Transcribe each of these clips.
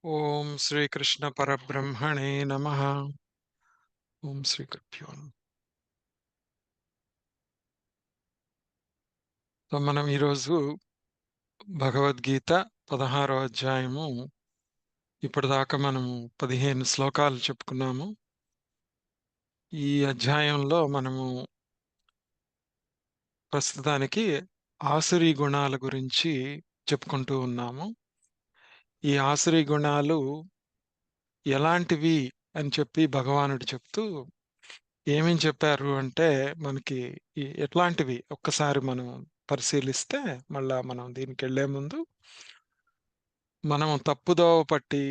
ఓం శ్రీకృష్ణ పరబ్రహ్మణే నమః. ఓం శ్రీ గురుభ్యో నమః. సో మనం ఈరోజు భగవద్గీత 16వ అధ్యాయము ఇప్పటిదాకా మనము 15 శ్లోకాలు చెప్పుకున్నాము. ఈ అధ్యాయంలో మనము ప్రస్తుతానికి ఆసురీ గుణాల గురించి చెప్పుకుంటూ ఉన్నాము. ఈ ఆసురీ గుణాలు ఎలాంటివి అని చెప్పి భగవానుడు చెప్తూ ఏమేం చెప్పారు అంటే మనకి ఎట్లాంటివి ఒక్కసారి మనం పరిశీలిస్తే మళ్ళా మనం దీనికి వెళ్లే ముందు మనం తప్పుదోవ పట్టి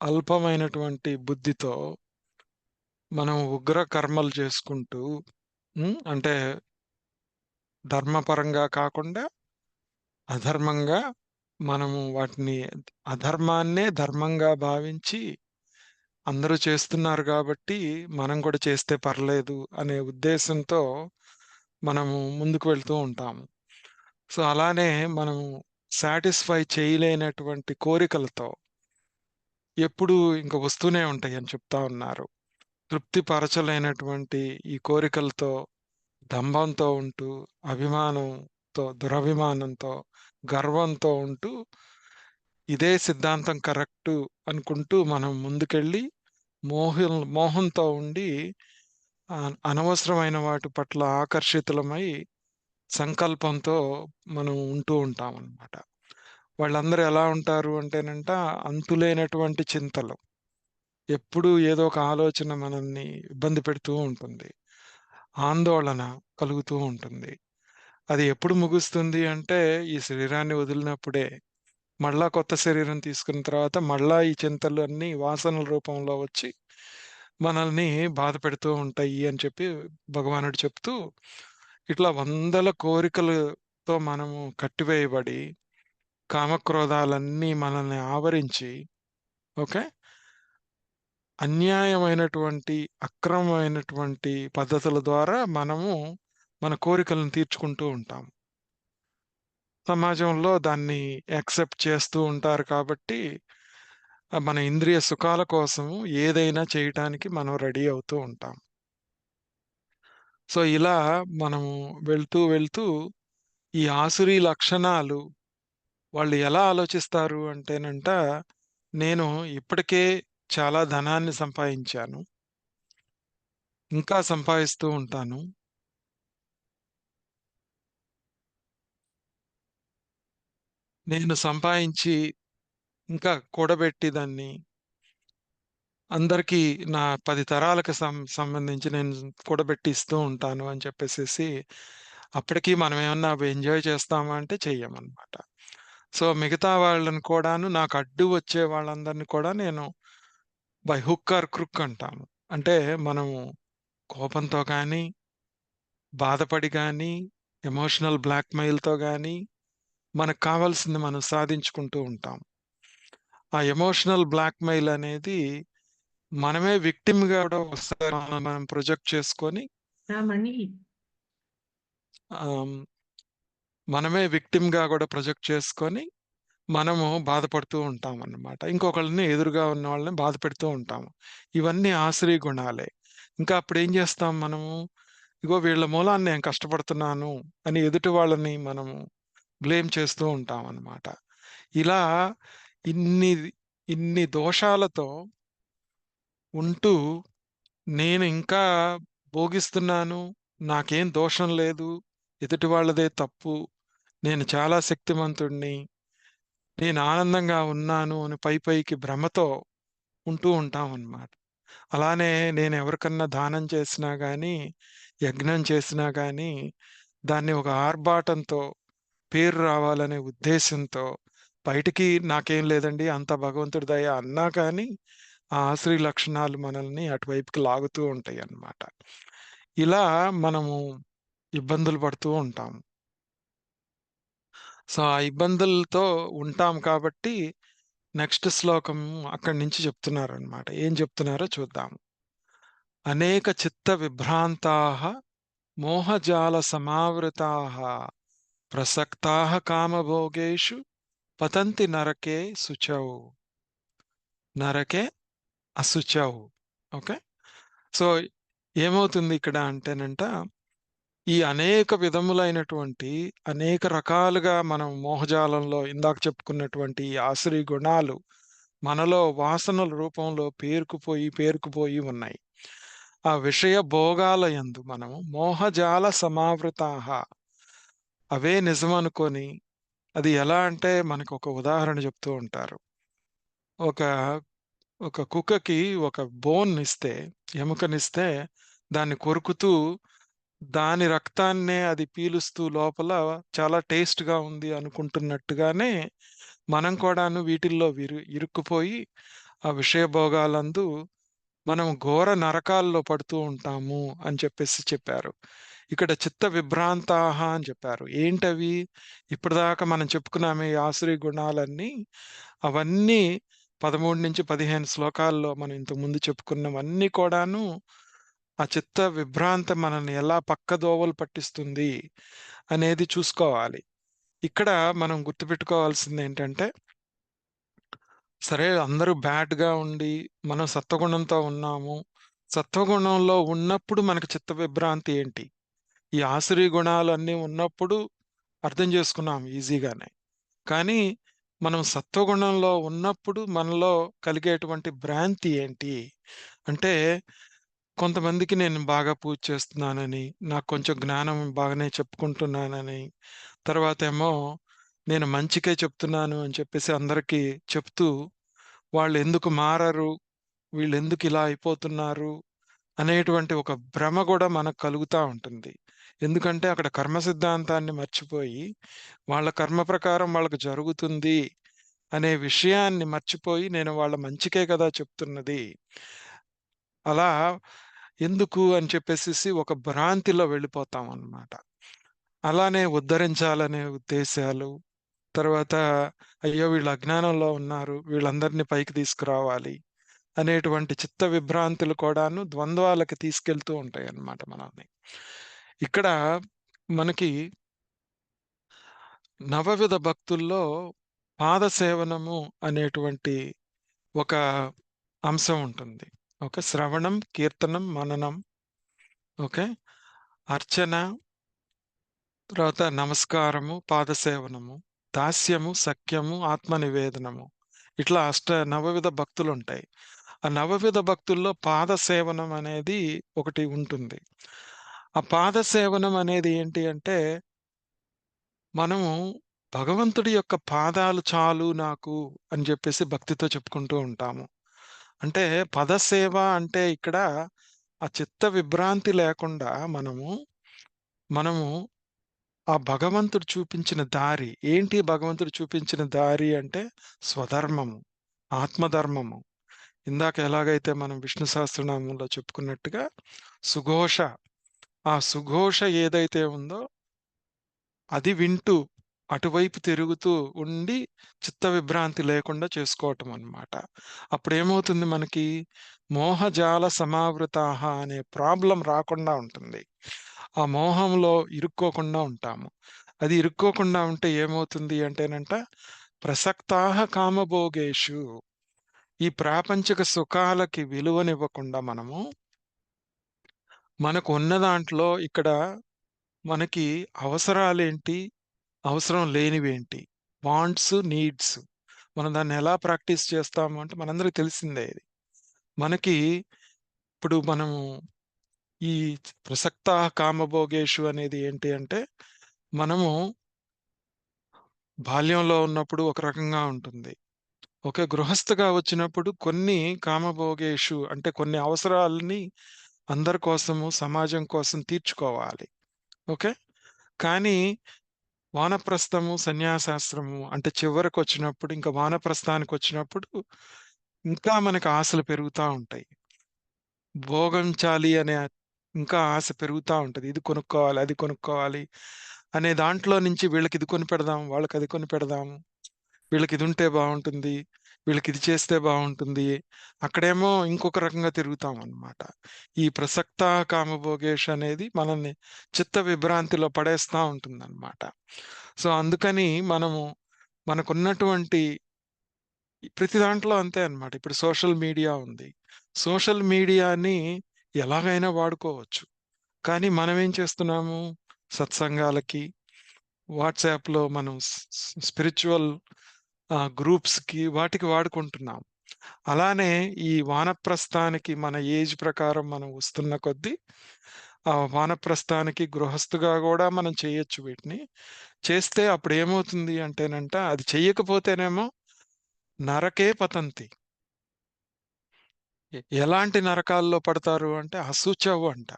అల్పమైనటువంటి బుద్ధితో మనం ఉగ్ర కర్మలు చేసుకుంటూ అంటే ధర్మపరంగా కాకుండా అధర్మంగా మనము వాటిని అధర్మాన్నే ధర్మంగా భావించి అందరూ చేస్తున్నారు కాబట్టి మనం కూడా చేస్తే పర్లేదు అనే ఉద్దేశంతో మనము ముందుకు వెళ్తూ ఉంటాము. సో అలానే మనము సాటిస్ఫై చేయలేనటువంటి కోరికలతో ఎప్పుడూ ఇంక వస్తూనే ఉంటాయని చెప్తా ఉన్నారు. తృప్తి పరచలేనటువంటి ఈ కోరికలతో, దంభంతో ఉంటూ, అభిమానంతో, దురభిమానంతో, గర్వంతో ఉంటూ, ఇదే సిద్ధాంతం కరెక్టు అనుకుంటూ మనం ముందుకెళ్ళి మోహంతో ఉండి అనవసరమైన వాటి పట్ల ఆకర్షితులమై సంకల్పంతో మనం ఉంటూ ఉంటామన్నమాట. వాళ్ళందరూ ఎలా ఉంటారు అంటేనంట అంతులేనటువంటి చింతలు. ఎప్పుడూ ఏదో ఒక ఆలోచన మనల్ని ఇబ్బంది పెడుతూ ఉంటుంది. ఆందోళన కలుగుతూ ఉంటుంది. అది ఎప్పుడు ముగుస్తుంది అంటే ఈ శరీరాన్ని వదిలినప్పుడే. మళ్ళా కొత్త శరీరం తీసుకున్న తర్వాత మళ్ళా ఈ చింతలు అన్నీ వాసనల రూపంలో వచ్చి మనల్ని బాధపెడుతూ ఉంటాయి అని చెప్పి భగవానుడు చెప్తూ, ఇట్లా వందల కోరికలతో మనము కట్టివేయబడి, కామక్రోధాలన్నీ మనల్ని ఆవరించి ఓకే. అన్యాయమైనటువంటి, అక్రమమైనటువంటి పద్ధతుల ద్వారా మనము మన కోరికలను తీర్చుకుంటూ ఉంటాం. సమాజంలో దాన్ని యాక్సెప్ట్ చేస్తూ ఉంటారు కాబట్టి, మన ఇంద్రియ సుఖాల కోసం ఏదైనా చేయటానికి మనం రెడీ అవుతూ ఉంటాం. సో, ఇలా మనము వెళ్తూ ఈ ఆసురీ లక్షణాలు వాళ్ళు ఎలా ఆలోచిస్తారు అంటేనంట, నేను ఇప్పటికే చాలా ధనాన్ని సంపాదించాను. ఇంకా సంపాదిస్తూ ఉంటాను. నేను సంపాదించి ఇంకా కూడబెట్టి దాన్ని అందరికీ నా 10 తరాలకు సంబంధించి నేను కూడబెట్టి ఇస్తూ ఉంటాను అని చెప్పేసేసి, అప్పటికి మనం ఏమన్నా ఎంజాయ్ చేస్తామా అంటే చెయ్యమనమాట. సో, మిగతా వాళ్ళని కూడాను నాకు అడ్డు వచ్చే వాళ్ళందరిని కూడా నేను బై హుక్ ఆర్ క్రుక్ అంటాము. అంటే మనము కోపంతో గానీ, బాధపడి గానీ, ఎమోషనల్ బ్లాక్‌మెయిల్‌తో గానీ, మనకు కావాల్సింది మనం సాధించుకుంటూ ఉంటాం. ఆ ఎమోషనల్ బ్లాక్‌మెయిల్ అనేది మనమే విక్టిమ్‌గా కూడా ఒకసారి మనం ప్రొజెక్ట్ చేసుకొని మనీ ఆహ్, మనమే విక్టిమ్‌గా కూడా ప్రొజెక్ట్ చేసుకొని, మనము బాధపడుతూ ఉంటామన్నమాట. ఇంకొకళ్ళని ఎదురుగా ఉన్న వాళ్ళని బాధపెడుతూ ఉంటాము. ఇవన్నీ ఆసురీ గుణాలే. ఇంకా అప్పుడేం చేస్తాం మనము, ఇగో వీళ్ళ మూలాన నేను కష్టపడుతున్నాను అని ఎదుటి వాళ్ళని మనము బ్లేమ్ చేస్తూ ఉంటామన్నమాట. ఇలా ఇన్ని ఇన్ని దోషాలతో ఉంటూ నేను ఇంకా భోగిస్తున్నాను. నాకేం దోషం లేదు. ఎదుటి వాళ్ళదే తప్పు. నేను చాలా శక్తిమంతుడిని. నేను ఆనందంగా ఉన్నాను అని పైకి భ్రమతో ఉంటూ ఉంటామన్నమాట. అలానే నేను ఎవరికన్నా దానం చేసినా గానీ, యజ్ఞం చేసినా గానీ, దాన్ని ఒక ఆర్భాటంతో, పేరు రావాలనే ఉద్దేశంతో, బయటికి నాకేం లేదండి అంతా భగవంతుడి దయ అన్నా కానీ, ఆ ఆసురీ లక్షణాలు మనల్ని అటువైపుకి లాగుతూ ఉంటాయన్నమాట. ఇలా మనము ఇబ్బందులు పడుతూ ఉంటాం. సో, ఆ ఇబ్బందులతో ఉంటాం కాబట్టి నెక్స్ట్ శ్లోకం అక్కడి నుంచి చెప్తున్నారనమాట. ఏం చెప్తున్నారో చూద్దాం. అనేక చిత్త విభ్రాంతాః మోహజాల సమావృతాః ప్రసక్తాః కామభోగేషు పతంతి నరకే శుచౌ. నరకే అశుచౌ. ఓకే. సో, ఏమవుతుంది ఇక్కడ అంటేనంట, ఈ అనేక విధములైనటువంటి, అనేక రకాలుగా మనం మోహజాలంలో ఇందాక చెప్పుకున్నటువంటి ఈ ఆసురీ గుణాలు మనలో వాసనల రూపంలో పేరుకుపోయి ఉన్నాయి. ఆ విషయ భోగాల యందు మనము మోహజాల సమావృతాః అవే నిజమనుకోని, అది ఎలా అంటే మనకొక ఉదాహరణ చెప్తూ ఉంటారు. ఒక ఒక కుక్కకి ఒక బోన్ ఎముకనిస్తే దాన్ని కొరుకుతూ, దాని రక్తాన్నే అది పీలుస్తూ లోపల చాలా టేస్ట్‌గా ఉంది అనుకుంటున్నట్టుగానే, మనం కూడాను వీటిల్లో ఇరుక్కుపోయి, ఆ విషయ భోగాలందు మనం ఘోర నరకాల్లో పడుతూ ఉంటాము అని చెప్పారు. ఇక్కడ చిత్త విభ్రాంతాః అని చెప్పారు. ఏంటవి? ఇప్పటిదాకా మనం చెప్పుకున్నామే ఈ ఆసురీ గుణాలన్నీ, అవన్నీ 13-15 శ్లోకాల్లో మనం ఇంతకుముందు చెప్పుకున్నవన్నీ కూడాను ఆ చిత్త విభ్రాంతి మనల్ని ఎలా పక్కదోవలు పట్టిస్తుంది అనేది చూసుకోవాలి. ఇక్కడ మనం గుర్తుపెట్టుకోవాల్సిందేంటంటే, సరే అందరూ బ్యాడ్‌గా ఉండి, మనం సత్వగుణంతో ఉన్నాము. సత్వగుణంలో ఉన్నప్పుడు మనకు చిత్త విభ్రాంతి ఏంటి? ఈ ఆసురీ గుణాలన్నీ ఉన్నప్పుడు అర్థం చేసుకున్నాం ఈజీగానే. కానీ మనం సత్వగుణంలో ఉన్నప్పుడు మనలో కలిగేటువంటి భ్రాంతి ఏంటి? అంటే కొంతమందికి నేను బాగా పూజ చేస్తున్నానని, నాకు కొంచెం జ్ఞానం బాగానే చెప్పుకుంటున్నానని, తర్వాతేమో నేను మంచికే చెప్తున్నాను అని చెప్పేసి అందరికీ చెప్తూ, వాళ్ళెందుకు మారరు? వీళ్ళెందుకిలా అయిపోతున్నారు? అనేటువంటి ఒక భ్రమ గూడా మనకు కలుగుతా ఉంటుంది. ఎందుకంటే అక్కడ కర్మ సిద్ధాంతాన్ని మర్చిపోయి, వాళ్ళ కర్మ ప్రకారం వాళ్ళకి జరుగుతుంది అనే విషయాన్ని మర్చిపోయి, నేను వాళ్ళ మంచికే కదా చెప్తున్నది. అలా ఎందుకు అని చెప్పేసేసి ఒక భ్రాంతిలో వెళ్ళిపోతామనమాట. అలానే ఉద్ధరించాలనే ఉద్దేశాలు, తర్వాత అయ్యో! వీళ్ళు అజ్ఞానంలో ఉన్నారు. వీళ్ళందరిని పైకి తీసుకురావాలి అనేటువంటి చిత్త విభ్రాంతులు కూడాను ద్వంద్వాలకి తీసుకెళ్తూ ఉంటాయన్నమాట మనల్ని. ఇక్కడ మనకి నవవిధ భక్తుల్లో పాద సేవనము అనేటువంటి ఒక అంశం ఉంటుంది. ఓకే. శ్రవణం, కీర్తనం, మననం. ఓకే. అర్చన, తర్వాత నమస్కారము, పాదసేవనము, దాస్యము, సఖ్యము, ఆత్మ నివేదనము. ఇట్లా నవవిధ భక్తులుంటాయి. ఆ నవవిధ భక్తుల్లో పాద సేవనం అనేది ఒకటి ఉంటుంది. ఆ పాద సేవనం అనేది ఏంటి అంటే, మనము భగవంతుడి యొక్క పాదాలు చాలు నాకు అని జెప్పేసి భక్తితో చెప్పుకుంటూ ఉంటాము. అంటే పదసేవ అంటే ఇక్కడ ఆ చిత్త విభ్రాంతి లేకుండా మనము ఆ భగవంతుడు చూపించిన దారి ఏంటి? భగవంతుడు చూపించిన దారి అంటే స్వధర్మము, ఆత్మధర్మము. ఇందాక ఎలాగైతే మనం విష్ణు సహస్రనామంలో చెప్పుకున్నట్టుగా సుఘోష. ఆ సుఘోష ఏదైతే ఉందో అది వింటూ, అటువైపు తిరుగుతూ ఉండి, చిత్త విభ్రాంతి లేకుండా చేసుకోవటం అన్నమాట. అప్పుడేమవుతుంది మనకి, మోహజాల సమావృతాః అనే ప్రాబ్లమ్ రాకుండా ఉంటుంది. ఆ మోహంలో ఇరుక్కోకుండా ఉంటాము. అది ఇరుక్కోకుండా ఉంటే ఏమవుతుంది అంటేనంట, ప్రసక్తాః కామభోగేషు ఈ ప్రాపంచిక సుఖాలకి విలువనివ్వకుండా మనకు ఉన్న దాంట్లో ఇక్కడ మనకి అవసరాలేంటి? అవసరం లేనివేంటి? Wants, needs. మనం దాన్నెలా ప్రాక్టీస్ చేస్తాము అంటే మనందరికి తెలిసిందే ఇది. మనకి ఇప్పుడు మనము ఈ ప్రసక్తాః కామభోగేషు అనేది ఏంటి అంటే, మనము బాల్యంలో ఉన్నప్పుడు ఒక రకంగా ఉంటుంది. ఓకే. గృహస్థగా వచ్చినప్పుడు కొన్ని కామభోగేషు అంటే కొన్ని అవసరాలని అందరి కోసము, సమాజం కోసం తీర్చుకోవాలి. ఓకే. కానీ వానప్రస్థము, సన్యాసాశ్రమము అంటే చివరకొచ్చినప్పుడు ఇంకా వానప్రస్థానికొచ్చినప్పుడు ఇంకా మనకు ఆశలు పెరుగుతా ఉంటాయి. భోగించాలి అనే ఇంకా ఆశ పెరుగుతా ఉంటది. ఇది కొనుక్కోవాలి, అది కొనుక్కోవాలి అనే దాంట్లో నుంచి వీళ్ళకిది కొనిపెడదాం, వాళ్ళకది కొనిపెడదాం. వీళ్ళకిదుంటే బావుంటుంది. వీళ్ళకిది చేస్తే బావుంటుంది. అక్కడేమో ఇంకొక రకంగా తిరుగుతామనమాట. ఈ ప్రసక్త కామభోగేష్ అనేది మనల్ని చిత్త విభ్రాంతిలో పడేస్తా ఉంటుందనమాట. సో, అందుకని మనము మనకున్నటువంటి ప్రతి దాంట్లో అంతే అన్నమాట. ఇప్పుడు సోషల్ మీడియా ఉంది. సోషల్ మీడియాని ఎలాగైనా వాడుకోవచ్చు. కానీ మనమేం చేస్తున్నాము? సత్సంగాలకి, వాట్సాప్‌లో మనం స్పిరిచ్యువల్ గ్రూప్స్‌కి వాటికి వాడుకుంటున్నాం. అలానే ఈ వానప్రస్థానికి మన ఏజ్ ప్రకారం మనం వస్తున్న కొద్దీ, ఆ వానప్రస్థానికి గృహస్థుగా గూడా మనం చేయొచ్చు వీటిని. చేస్తే అప్పుడేమవుతుంది అంటేనంట, అది చెయ్యకపోతేనేమో నరకే పతంతి. ఎలాంటి నరకాల్లో పడతారు అంటే అశుచవు అంట.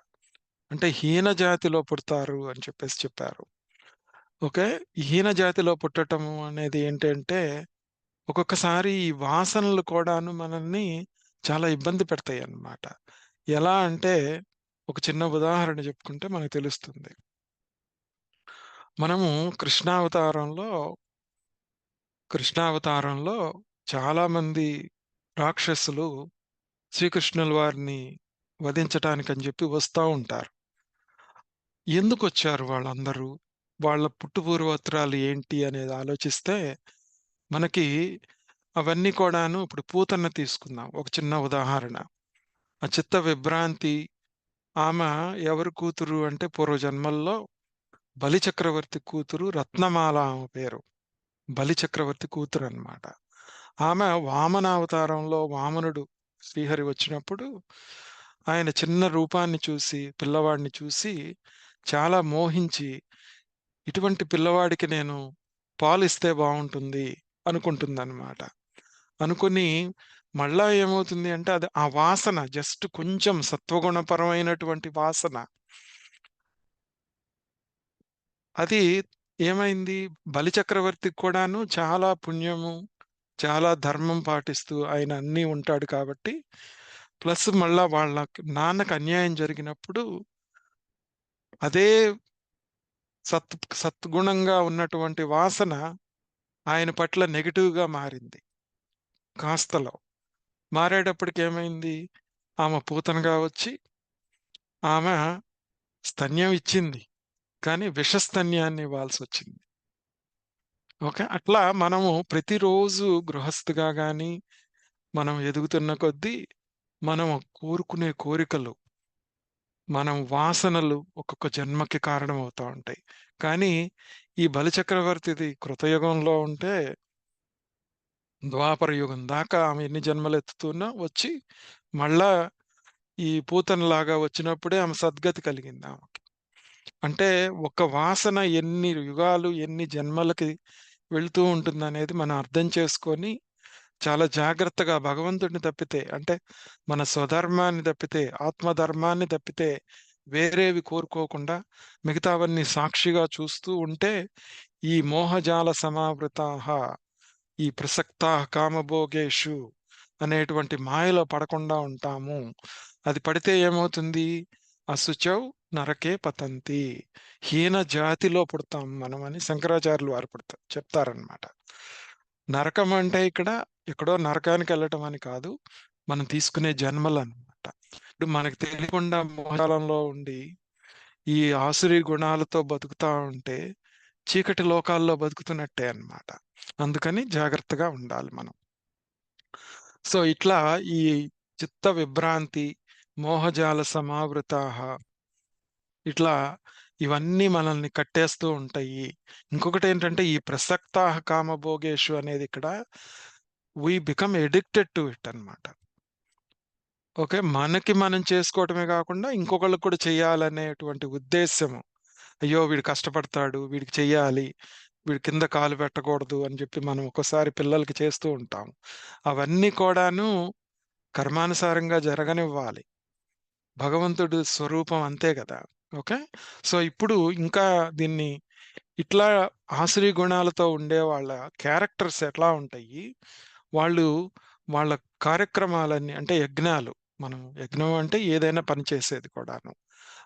అంటే హీన జాతిలో పుడతారు అని చెప్పేసి చెప్పారు. ఓకే. ఈ హీన జాతిలో పుట్టటము అనేది ఏంటంటే, ఒక్కొక్కసారి ఈ వాసనలు కూడాను మనల్ని చాలా ఇబ్బంది పెడతాయన్నమాట. ఎలా అంటే, ఒక చిన్న ఉదాహరణ చెప్పుకుంటే మనకు తెలుస్తుంది. మనము కృష్ణావతారంలో, కృష్ణావతారంలో చాలామంది రాక్షసులు శ్రీకృష్ణుల వారిని వధించటానికని చెప్పి వస్తా ఉంటారు. ఎందుకొచ్చారు వాళ్ళందరూ? వాళ్ళ పుట్టుపూర్వోత్తరాలు ఏంటి అనేది ఆలోచిస్తే, మనకి అవన్నీ కూడాను ఇప్పుడు పూతన్న తీసుకుందాం. ఒక చిన్న ఉదాహరణ. ఆ చిత్త విభ్రాంతి ఆమె ఎవరి కూతురు అంటే పూర్వజన్మల్లో బలిచక్రవర్తి కూతురు రత్నమాల ఆమె పేరు. బలిచక్రవర్తి కూతురనమాట. ఆమె వామనావతారంలో వామనుడు శ్రీహరి వచ్చినప్పుడు ఆయన చిన్న రూపాన్ని చూసి, పిల్లవాడిని చూసి చాలా మోహించి, ఇటువంటి పిల్లవాడికి నేను పాలిస్తే బావుంటుంది అనుకుంటుందనమాట. అనుకుని మళ్ళా ఏమవుతుంది అంటే అది ఆ వాసన జస్ట్ కొంచెం సత్వగుణపరమైనటువంటి వాసన. అది ఏమైంది బలిచక్రవర్తికి కూడాను చాలా పుణ్యము, చాలా ధర్మం పాటిస్తూ ఆయన అన్నీ ఉంటాడు కాబట్టి, ప్లస్ మళ్ళా వాళ్ళ నాన్నకి అన్యాయం జరిగినప్పుడు అదే సద్గుణంగా ఉన్నటువంటి వాసన ఆయన పట్ల నెగెటివ్‌గా మారింది కాస్తలో. మారేటప్పటికేమైంది, ఆమె పూతనగా వచ్చి ఆమె స్తన్యం ఇచ్చింది. కానీ విషస్తన్యాన్ని ఇవ్వాల్సొచ్చింది. ఓకే. అట్లా మనము ప్రతిరోజు గృహస్థిగా గాని, మనం ఎదుగుతున్న కొద్దీ, మనం కోరుకునే కోరికలు, మనం వాసనలు ఒక్కొక్క జన్మకి కారణమవుతా ఉంటాయి. కానీ, ఈ బలిచక్రవర్తిది కృతయుగంలో ఉంటే, ద్వాపర యుగం దాకా ఆమె ఎన్ని జన్మలెత్తుతున్నా వచ్చి, మళ్ళా ఈ పూతనలాగా వచ్చినప్పుడే ఆమె సద్గతి కలిగిందామెకి. అంటే ఒక వాసన ఎన్ని యుగాలు, ఎన్ని జన్మలకి వెళ్తూ ఉంటుందనేది మనం అర్థం చేసుకొని, చాలా జాగ్రత్తగా భగవంతుడిని తప్పితే, అంటే మన స్వధర్మాన్ని తప్పితే, ఆత్మధర్మాన్ని తప్పితే, వేరేవి కోరుకోకుండా మిగతావన్నీ సాక్షిగా చూస్తూ ఉంటే, ఈ మోహజాల సమావృతాః, ఈ ప్రసక్తాః కామభోగేషు అనేటువంటి మాయలో పడకుండా ఉంటాము. అది పడితే ఏమవుతుంది? అశుచౌ నరకే పతంతి. హీన జాతిలో పుడతాం మనం అని శంకరాచార్యులు వారు చెప్తారనమాట. నరకం అంటే ఇక్కడ ఎక్కడో నరకానికెళ్ళటం అని కాదు. మనం తీసుకునే జన్మలనమాట. ఇప్పుడు మనకు తెలియకుండా మోహజాలంలో ఉండి, ఈ ఆసురీ గుణాలతో బతుకుతా ఉంటే, చీకటి లోకాల్లో బతుకుతున్నట్టే అన్నమాట. అందుకని జాగ్రత్తగా ఉండాలి మనం. సో, ఇట్లా ఈ చిత్త విభ్రాంతి, మోహజాల సమావృతాః ఇట్లా ఇవన్నీ మనల్ని కట్టేస్తూ ఉంటాయి. ఇంకొకటేంటంటే ఈ ప్రసక్తాః కామభోగేషు అనేది ఇక్కడ we become addicted to it అన్నమాట. ఓకే. మనకి మనం చేసుకోవటమే గాకుండా ఇంకొకళ్ళకి కూడా చేయాలనేటువంటి ఉద్దేశ్యము. అయ్యో! వీడు కష్టపడతాడు, వీడికి చెయ్యాలి, వీడి కింద కాలు పెట్టకూడదు అని జెప్పి మనం ఒక్కోసారి పిల్లలకి చేస్తూ ఉంటాం. అవన్నీ కూడాను కర్మానుసారంగా జరగనివ్వాలి. భగవంతుడు స్వరూపం అంతే గదా! ఓకే. సో, ఇప్పుడు ఇంకా దీన్ని ఇట్లా ఆసురీ గుణాలతో ఉండేవాళ్ళ క్యారెక్టర్స్ ఎట్లా ఉంటాయి? వాళ్ళు వాళ్ళ కార్యక్రమాలన్నీ అంటే యజ్ఞాలు. మనం యజ్ఞం అంటే ఏదైనా పని చేసేది కూడాను.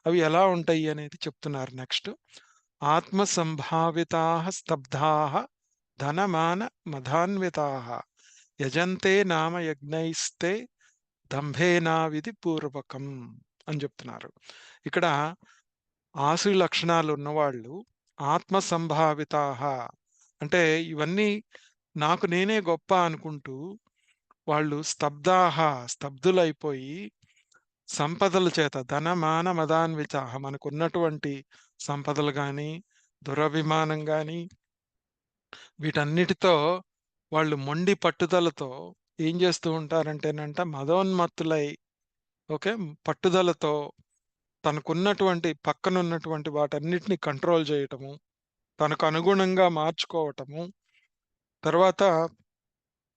అవి ఎలా ఉంటాయి అనేది చెప్తున్నారు నెక్స్ట్. ఆత్మ సంభావితాః స్తబ్ధాః ధనమాన మదాన్వితాః యజంతే నామ యజ్ఞైస్తే దంభేనావిధి పూర్వకం అని చెప్తున్నారు. ఇక్కడ ఆసురి లక్షణాలు ఉన్నవాళ్ళు ఆత్మ సంభావితాః అంటే ఇవన్నీ నాకు నేనే గొప్ప అనుకుంటూ వాళ్ళు స్తబ్దులైపోయి సంపదల చేత ధన, మాన, మదాన్వితాః మనకున్నటువంటి సంపదలు గాని, దురభిమానం గాని వీటన్నిటితో వాళ్ళు మొండి పట్టుదలతో ఏం చేస్తూ ఉంటారంటేనంట మదోన్మత్తులై ఓకే. పట్టుదలతో తనకున్నటువంటి పక్కనున్నటువంటి వాటన్నిటిని కంట్రోల్ చేయటము, తనకు అనుగుణంగా మార్చుకోవటము, తర్వాత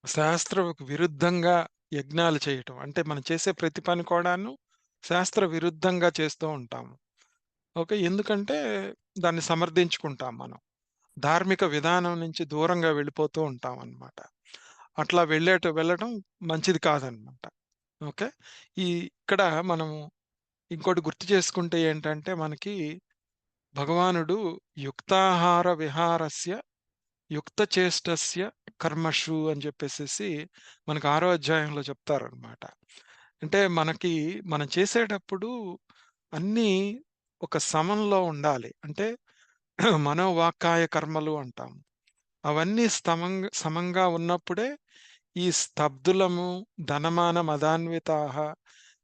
శాస్త్రకు విరుద్ధంగా యజ్ఞాలు చేయటం. అంటే మనం చేసే ప్రతి పని కూడాను శాస్త్ర విరుద్ధంగా చేస్తూ ఉంటాము. ఓకే. ఎందుకంటే దాన్ని సమర్థించుకుంటాం మనం. ధార్మిక విధానం నుంచి దూరంగా వెళ్ళిపోతూ ఉంటామనమాట. అట్లా వెళ్ళటం మంచిది కాదనమాట. ఓకే. ఇక్కడ మనము ఇంకోటి గుర్తు చేసుకుంటే ఏంటంటే మనకి భగవానుడు యుక్తాహార విహారస్య యుక్తచేష్టస్య కర్మషు అని చెప్పేసేసి మనకు 6 అధ్యాయంలో చెప్తారనమాట. అంటే మనకి మనం చేసేటప్పుడు అన్నీ ఒక సమంలో ఉండాలి. అంటే మనోవాక్కాయ కర్మలు అంటాం. అవన్నీ సమంగా ఉన్నప్పుడే ఈ స్తబ్దులము, ధనమాన మదాన్వితాః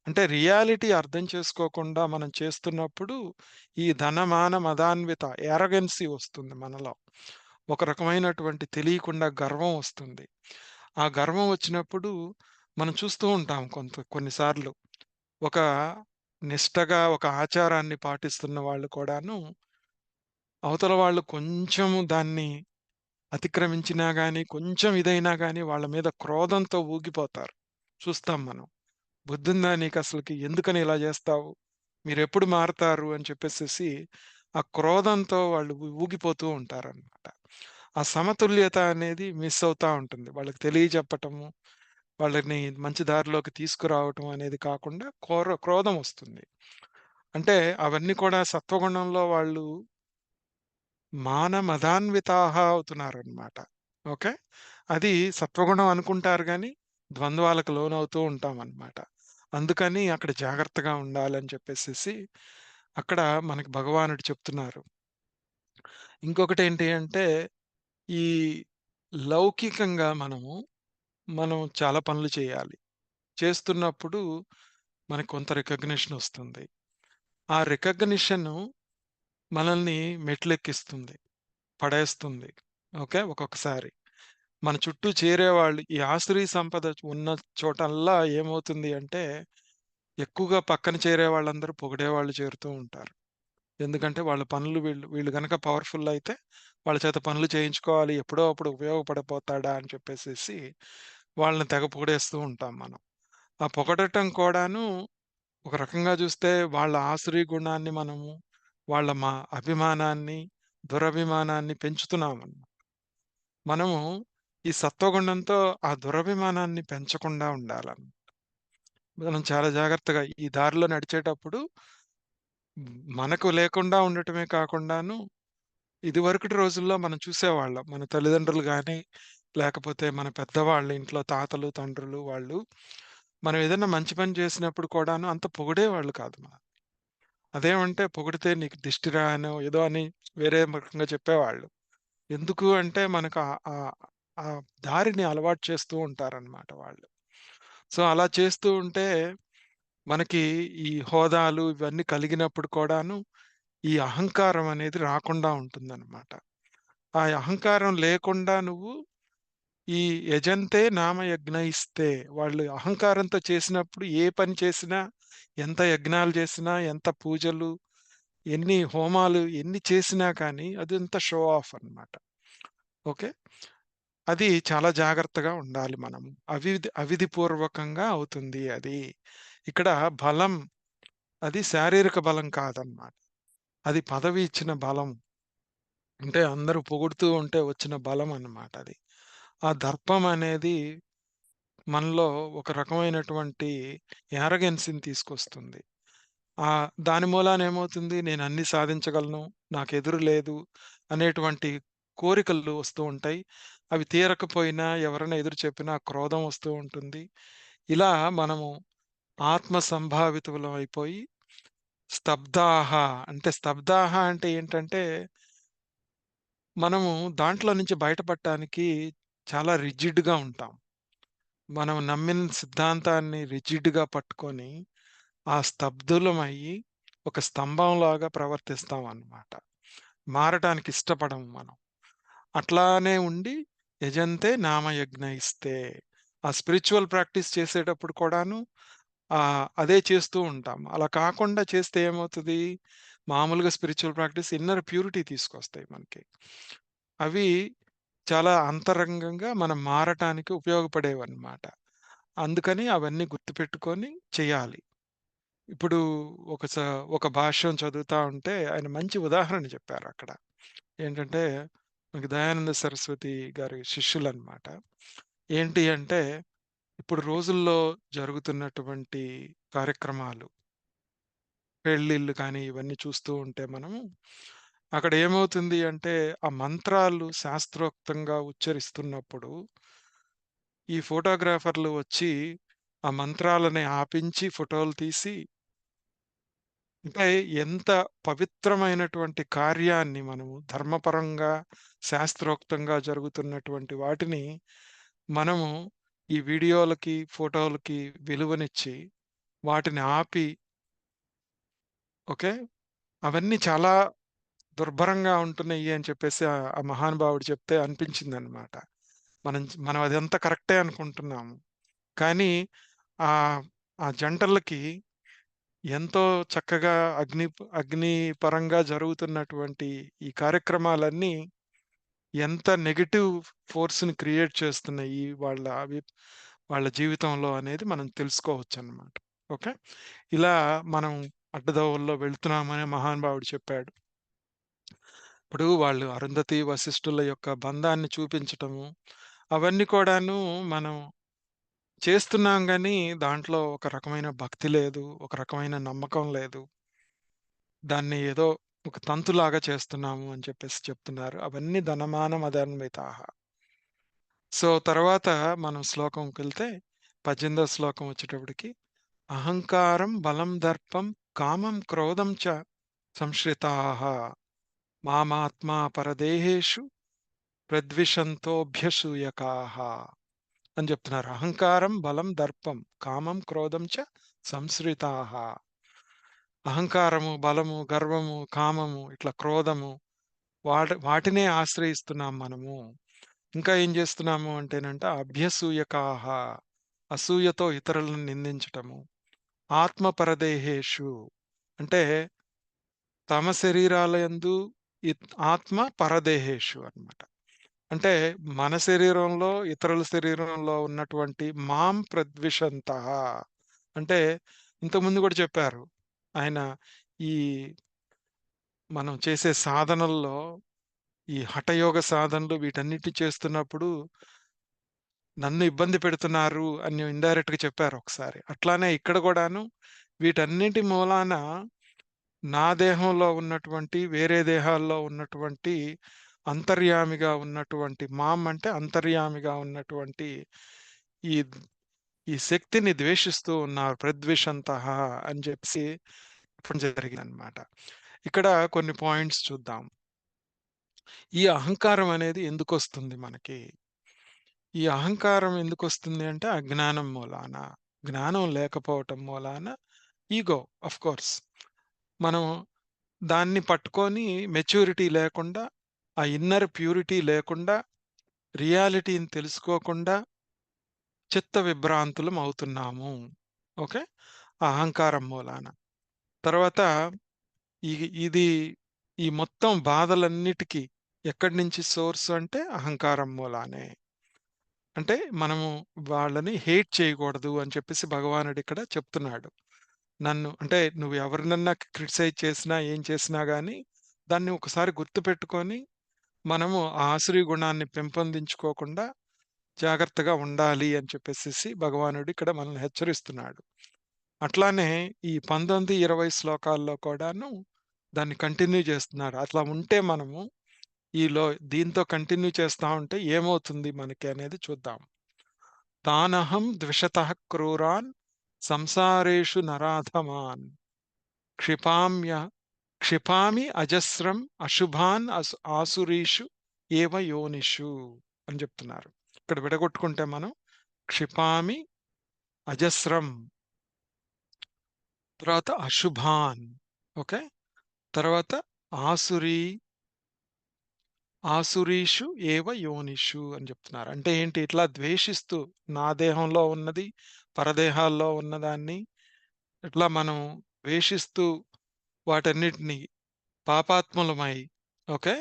అంటే రియాలిటీ అర్థం చేసుకోకుండా మనం చేస్తున్నప్పుడు ఈ ధనమాన మదాన్విత యారగెన్సీ వస్తుంది మనలో. ఒక రకమైనటువంటి తెలియకుండా గర్వం వస్తుంది. ఆ గర్వం వచ్చినప్పుడు మనం చూస్తూ ఉంటాం కొన్నిసార్లు. ఒక నిష్టగా ఒక ఆచారాన్ని పాటిస్తున్న వాళ్ళు కూడాను, అవతల వాళ్ళు కొంచెం దాన్ని అతిక్రమించినా గాని, కొంచెం ఇదైనా గాని వాళ్ళ మీద క్రోధంతో ఊగిపోతారు. చూస్తాం మనం. "బుద్ధుందా నీకసలకి? ఎందుకని ఇలా జేస్తావు? మీరెప్పుడు మారతారు?" అని చెప్పేసేసి ఆ క్రోధంతో వాళ్ళు ఊగిపోతూ ఉంటారనమాట. ఆ సమతుల్యత అనేది మిస్ అవుతా ఉంటుంది. వాళ్ళకి తెలియజెప్పటము, వాళ్ళని మంచి దారిలోకి తీసుకురావటం అనేది కాకుండా క్రోధం వస్తుంది. అంటే అవన్నీ కూడా సత్వగుణంలో వాళ్ళు మదాన్వితాః అవుతున్నారనమాట. ఓకే. అది సత్వగుణం అనుకుంటారు గానీ, ద్వంద్వాలకు లోనవుతూ ఉంటామనమాట. అందుకని అక్కడ జాగ్రత్తగా ఉండాలని చెప్పేసేసి, అక్కడ మనకి భగవానుడు చెప్తున్నారు. ఇంకొకటేంటి అంటే, ఈ లౌకికంగా మనం చాలా పనులు చేయాలి. చేస్తున్నప్పుడు మనకు కొంత రికగ్నిషనొస్తుంది. ఆ రికగ్నిషను మనల్ని మెట్లెక్కిస్తుంది. పడేస్తుంది. ఓకే. ఒక్కొక్కసారి. మన చుట్టూ చేరేవాళ్ళు ఈ ఆసురీ సంపద ఉన్న చోటల్లా ఏమవుతుంది అంటే, ఎక్కువగా పక్కన చేరే వాళ్ళందరూ పొగిడేవాళ్ళు చేరుతూ ఉంటారు. ఎందుకంటే వాళ్ళ పనులు వీళ్ళు వీళ్ళు గనక పవర్‌ఫుల్ అయితే వాళ్ళ చేత పనులు చేయించుకోవాలి. ఎప్పుడో అప్పుడు ఉపయోగపడిపోతాడా అని చెప్పేసేసి వాళ్ళని తెగ పొగిడేస్తూ ఉంటాం మనం. ఆ పొగడటం కూడాను ఒక రకంగా చూస్తే వాళ్ళ ఆసురీ గుణాన్ని వాళ్ళ అభిమానాన్ని, దురభిమానాన్ని పెంచుతున్నామన్నమాట. మనము ఈ సత్వగుణంతో ఆ దురభిమానాన్ని పెంచకుండా ఉండాలని. మనం చాలా జాగ్రత్తగా ఈ దారిలో నడిచేటప్పుడు మనకు లేకుండా ఉండటమే కాకుండాను, ఇదివరకటి రోజుల్లో మనం చూసేవాళ్ళం. మన తల్లిదండ్రులు గాని, లేకపోతే మన పెద్దవాళ్ళు ఇంట్లో తాతలు, తండ్రులు వాళ్ళు మనం ఏదైనా మంచి పని చేసినప్పుడు కూడాను అంత పొగిడేవాళ్ళు కాదు. అదేమంటే పొగిడితే నీకు దిష్టిరా అనో, ఏదో అని వేరే రకంగా చెప్పేవాళ్ళు. ఎందుకు అంటే మనకు ఆ దారిని అలవాటు చేస్తూ ఉంటారనమాట వాళ్ళు. సో, అలా చేస్తూ ఉంటే మనకి ఈ హోదాలు ఇవన్నీ కలిగినప్పుడు కూడాను ఈ అహంకారం అనేది రాకుండా ఉంటుందనమాట. ఆ అహంకారం లేకుండా నువ్వు ఈ యజంతే నామ యజ్ఞయిస్తే వాళ్ళు అహంకారంతో చేసినప్పుడు ఏ పని చేసినా, ఎంత యజ్ఞాలు చేసినా, ఎంత పూజలు, ఎన్ని హోమాలు ఎన్ని చేసినా కానీ అదంతా షో ఆఫ్ అన్నమాట. ఓకే. అది చాలా జాగ్రత్తగా ఉండాలి మనం. అవిధిపూర్వకంగా అవుతుంది అది. ఇక్కడ బలం అది శారీరక బలం కాదన్నమాట. అది పదవి ఇచ్చిన బలం. అంటే అందరూ పొగుడుతూ ఉంటే వచ్చిన బలం అన్నమాట అది. ఆ దర్పం అనేది మనలో ఒక రకమైనటువంటి యారగెన్సీని తీసుకొస్తుంది. దాని మూలాన ఏమవుతుంది నేను అన్నీ సాధించగలను, నాకెదురు లేదు అనేటువంటి కోరికలు వస్తూ ఉంటాయి. అవి తీరకపోయినా ఎవరైనా ఎదురు చెప్పినా క్రోధం వస్తూ ఉంటుంది. ఇలా మనము ఆత్మ సంభావితులం అయిపోయి స్తబ్దాహ అంటే స్తబ్దాహ అంటే ఏంటంటే మనము దాంట్లో నుంచి బయటపడటానికి చాలా రిజిడ్‌గా ఉంటాం. మనం నమ్మిన సిద్ధాంతాన్ని రిజిడ్‌గా పట్టుకొని, ఆ స్తబ్దులమయ్యి ఒక స్తంభంలాగా ప్రవర్తిస్తామనమాట. మారటానికి ఇష్టపడం మనం. అట్లానే ఉండి యజంతే నామయజ్ఞయిస్తే. ఆ స్పిరిచ్యువల్ ప్రాక్టీస్ చేసేటప్పుడు కూడాను అదే చేస్తూ ఉంటాం. అలా కాకుండా చేస్తే ఏమవుతది? మామూలుగా స్పిరిచ్యువల్ ప్రాక్టీస్ ఇన్నర్ ప్యూరిటీ తీసుకొస్తాయి మనకి. అవి చాలా అంతరంగంగా మనం మారటానికి ఉపయోగపడేవన్నమాట. అందుకని అవన్నీ గుర్తుపెట్టుకొని చేయాలి. ఇప్పుడు ఒక స ఒక భాష్యం చదువుతా ఉంటే ఆయన మంచి ఉదాహరణ చెప్పారక్కడ. ఏంటంటే, మనకి దయానంద సరస్వతి గారి శిష్యులనమాట. ఏంటి అంటే, ఇప్పుడు రోజుల్లో జరుగుతున్నటువంటి కార్యక్రమాలు, పెళ్ళిళ్ళు కానీ ఇవన్నీ చూస్తూ ఉంటే మనము, అక్కడ ఏమవుతుంది అంటే, ఆ మంత్రాలు శాస్త్రోక్తంగా ఉచ్చరిస్తున్నప్పుడు, ఈ ఫోటోగ్రాఫర్‌లు వచ్చి, ఆ మంత్రాలని ఆపించి ఫోటోలు తీసి అంటే ఎంత పవిత్రమైనటువంటి కార్యాన్ని మనము ధర్మపరంగా, శాస్త్రోక్తంగా జరుగుతున్నటువంటి వాటిని మనము ఈ వీడియోలకి, ఫోటోలకి విలువనిచ్చి, వాటిని ఆపి ఓకే. అవన్నీ చాలా దుర్భరంగా ఉంటున్నయి అని చెప్పేసి ఆ మహానుభావుడు చెప్తే అనిపించిందనమాట. మనం అదంతా కరెక్టే అనుకుంటున్నాము. కానీ ఆహ్, ఆ జంటలకి ఎంతో చక్కగా అగ్ని పరంగా జరుగుతున్నటువంటి ఈ కార్యక్రమాలన్నీ ఎంత నెగెటివ్ ఫోర్స్‌ని క్రియేట్ చేస్తున్నాయి వాళ్ళ జీవితంలో అనేది మనం తెలుసుకోవచ్చనమాట. ఓకే. ఇలా మనం అడ్డదోవల్లో వెళ్తున్నామని మహానుభావుడు చెప్పాడు. ఇప్పుడు వాళ్ళు అరుంధతి, వశిష్ఠుల యొక్క బంధాన్ని చూపించటము, అవన్నీ కూడాను మనం చేస్తున్నాం గానీ, దాంట్లో ఒక రకమైన భక్తి లేదు. ఒక రకమైన నమ్మకం లేదు. దాన్ని ఏదో ఒక తంతులాగా చేస్తున్నాము అని చెప్పేసి చెప్తున్నారు. అవన్నీ ధనమాన మదాన్వితాః. సో, తర్వాత మనం శ్లోకంకెళ్తే 18వ శ్లోకం వచ్చేటప్పటికి అహంకారం, బలం, దర్పం, కామం, క్రోధం చ సంశ్రితాః మామాత్మా పరదేహేషు ప్రద్విషంతోऽభ్యసూయకాః అని చెప్తున్నారు. అహంకారం, బలం, దర్పం, కామం, క్రోధం చ సంశ్రితాః. అహంకారము, బలము, గర్వము, కామము, ఇట్లా క్రోధము వాటినే ఆశ్రయిస్తున్నాం మనము. ఇంకా ఏం చేస్తున్నాము అంటేనంట అభ్యసూయకాహ అసూయతో ఇతరులను నిందించటము. ఆత్మ పరదేహేషు అంటే తమ శరీరాలయందు ఆత్మ పరదేహేషు అన్నమాట. అంటే మన శరీరంలో, ఇతరుల శరీరంలో ఉన్నటువంటి మాం ప్రద్విషంతః అంటే ఇంతకుముందు కూడా చెప్పారు. ఆయన ఈ మనం చేసే సాధనల్లో ఈ హఠయోగ సాధనలు వీటన్నిటిని చేస్తున్నప్పుడు నన్ను ఇబ్బంది పెడుతున్నారు అని ఇండైరెక్ట్‌గా చెప్పారు ఒకసారి. అట్లానే ఇక్కడ గూడాను వీటన్నిటి మూలాన నా దేహంలో ఉన్నటువంటి, వేరే దేహాల్లో ఉన్నటువంటి అంతర్యామిగా ఉన్నటువంటి అంటే అంతర్యామిగా ఉన్నటువంటి ఈ ఈ శక్తిని ద్వేషిస్తూ ఉన్నారు. ప్రద్విషంతః అని చెప్పేసి చెప్పడం జరిగిందనమాట. ఇక్కడ కొన్ని పాయింట్స్ చూద్దాం. ఈ అహంకారం అనేది ఎందుకొస్తుంది మనకి? ఈ అహంకారం ఎందుకొస్తుంది అంటే అజ్ఞానం మూలాన. జ్ఞానం లేకపోవటం మూలాన ఈగో ఆఫ్‌కోర్స్. మనం దాన్ని పట్టుకొని మెచ్యూరిటీ లేకుండా, ఆ ఇన్నర్ ప్యూరిటీ లేకుండా, రియాలిటీని తెలుసుకోకుండా చిత్త విభ్రాంతులమవుతున్నాము. ఓకే. ఆ అహంకారం మూలాన. తర్వాత ఇ ఇది ఈ మొత్తం బాధలన్నిటికి ఎక్కడి నుంచి సోర్స్ అంటే అహంకారం మూలానే. అంటే మనము వాళ్ళని హేట్ చేయకూడదు అని చెప్పేసి భగవానుడిక్కడ చెప్తున్నాడు. నన్ను అంటే నువ్వు ఎవరినన్నా క్రిటిసైజ్ చేసినా, ఏం చేసినా గాని దాన్ని ఒకసారి గుర్తుపెట్టుకొని మనము ఆ ఆసురీ గుణాన్ని పెంపొందించుకోకుండా జాగ్రత్తగా ఉండాలి అని చెప్పేసేసి భగవానుడు ఇక్కడ మనల్ని హెచ్చరిస్తున్నాడు. అట్లానే ఈ 19, 20 శ్లోకాల్లో కూడాను దాన్ని కంటిన్యూ చేస్తున్నాడు. అట్లా ఉంటే మనము ఈలో దీంతో కంటిన్యూ చేస్తా ఉంటే ఏమవుతుంది మనకి అనేది చూద్దాం. తానహం ద్విషతః క్రూరాన్ సంసారేషు నరాధమాన్ క్షిపామ్య క్షిపామి అజస్రం అశుభాన్ ఆసురీషు ఏవ యోనిషు అని చెప్తున్నారు. ఇక్కడ విడగొట్టుకుంటే మనం క్షిపామి, అజస్రం, తర్వాత అశుభాన్. ఓకే. తర్వాత ఆసురీ ఆసురీషు ఏవ యోనిషు అని చెప్తున్నారు. అంటే ఏంటి? ఇట్లా ద్వేషిస్తూ నా దేహంలో ఉన్నది, పరదేహాల్లో ఉన్నదాన్ని ఇట్లా మనం ద్వేషిస్తూ వాటన్నిటిని పాపాత్ములమై, ఓకే,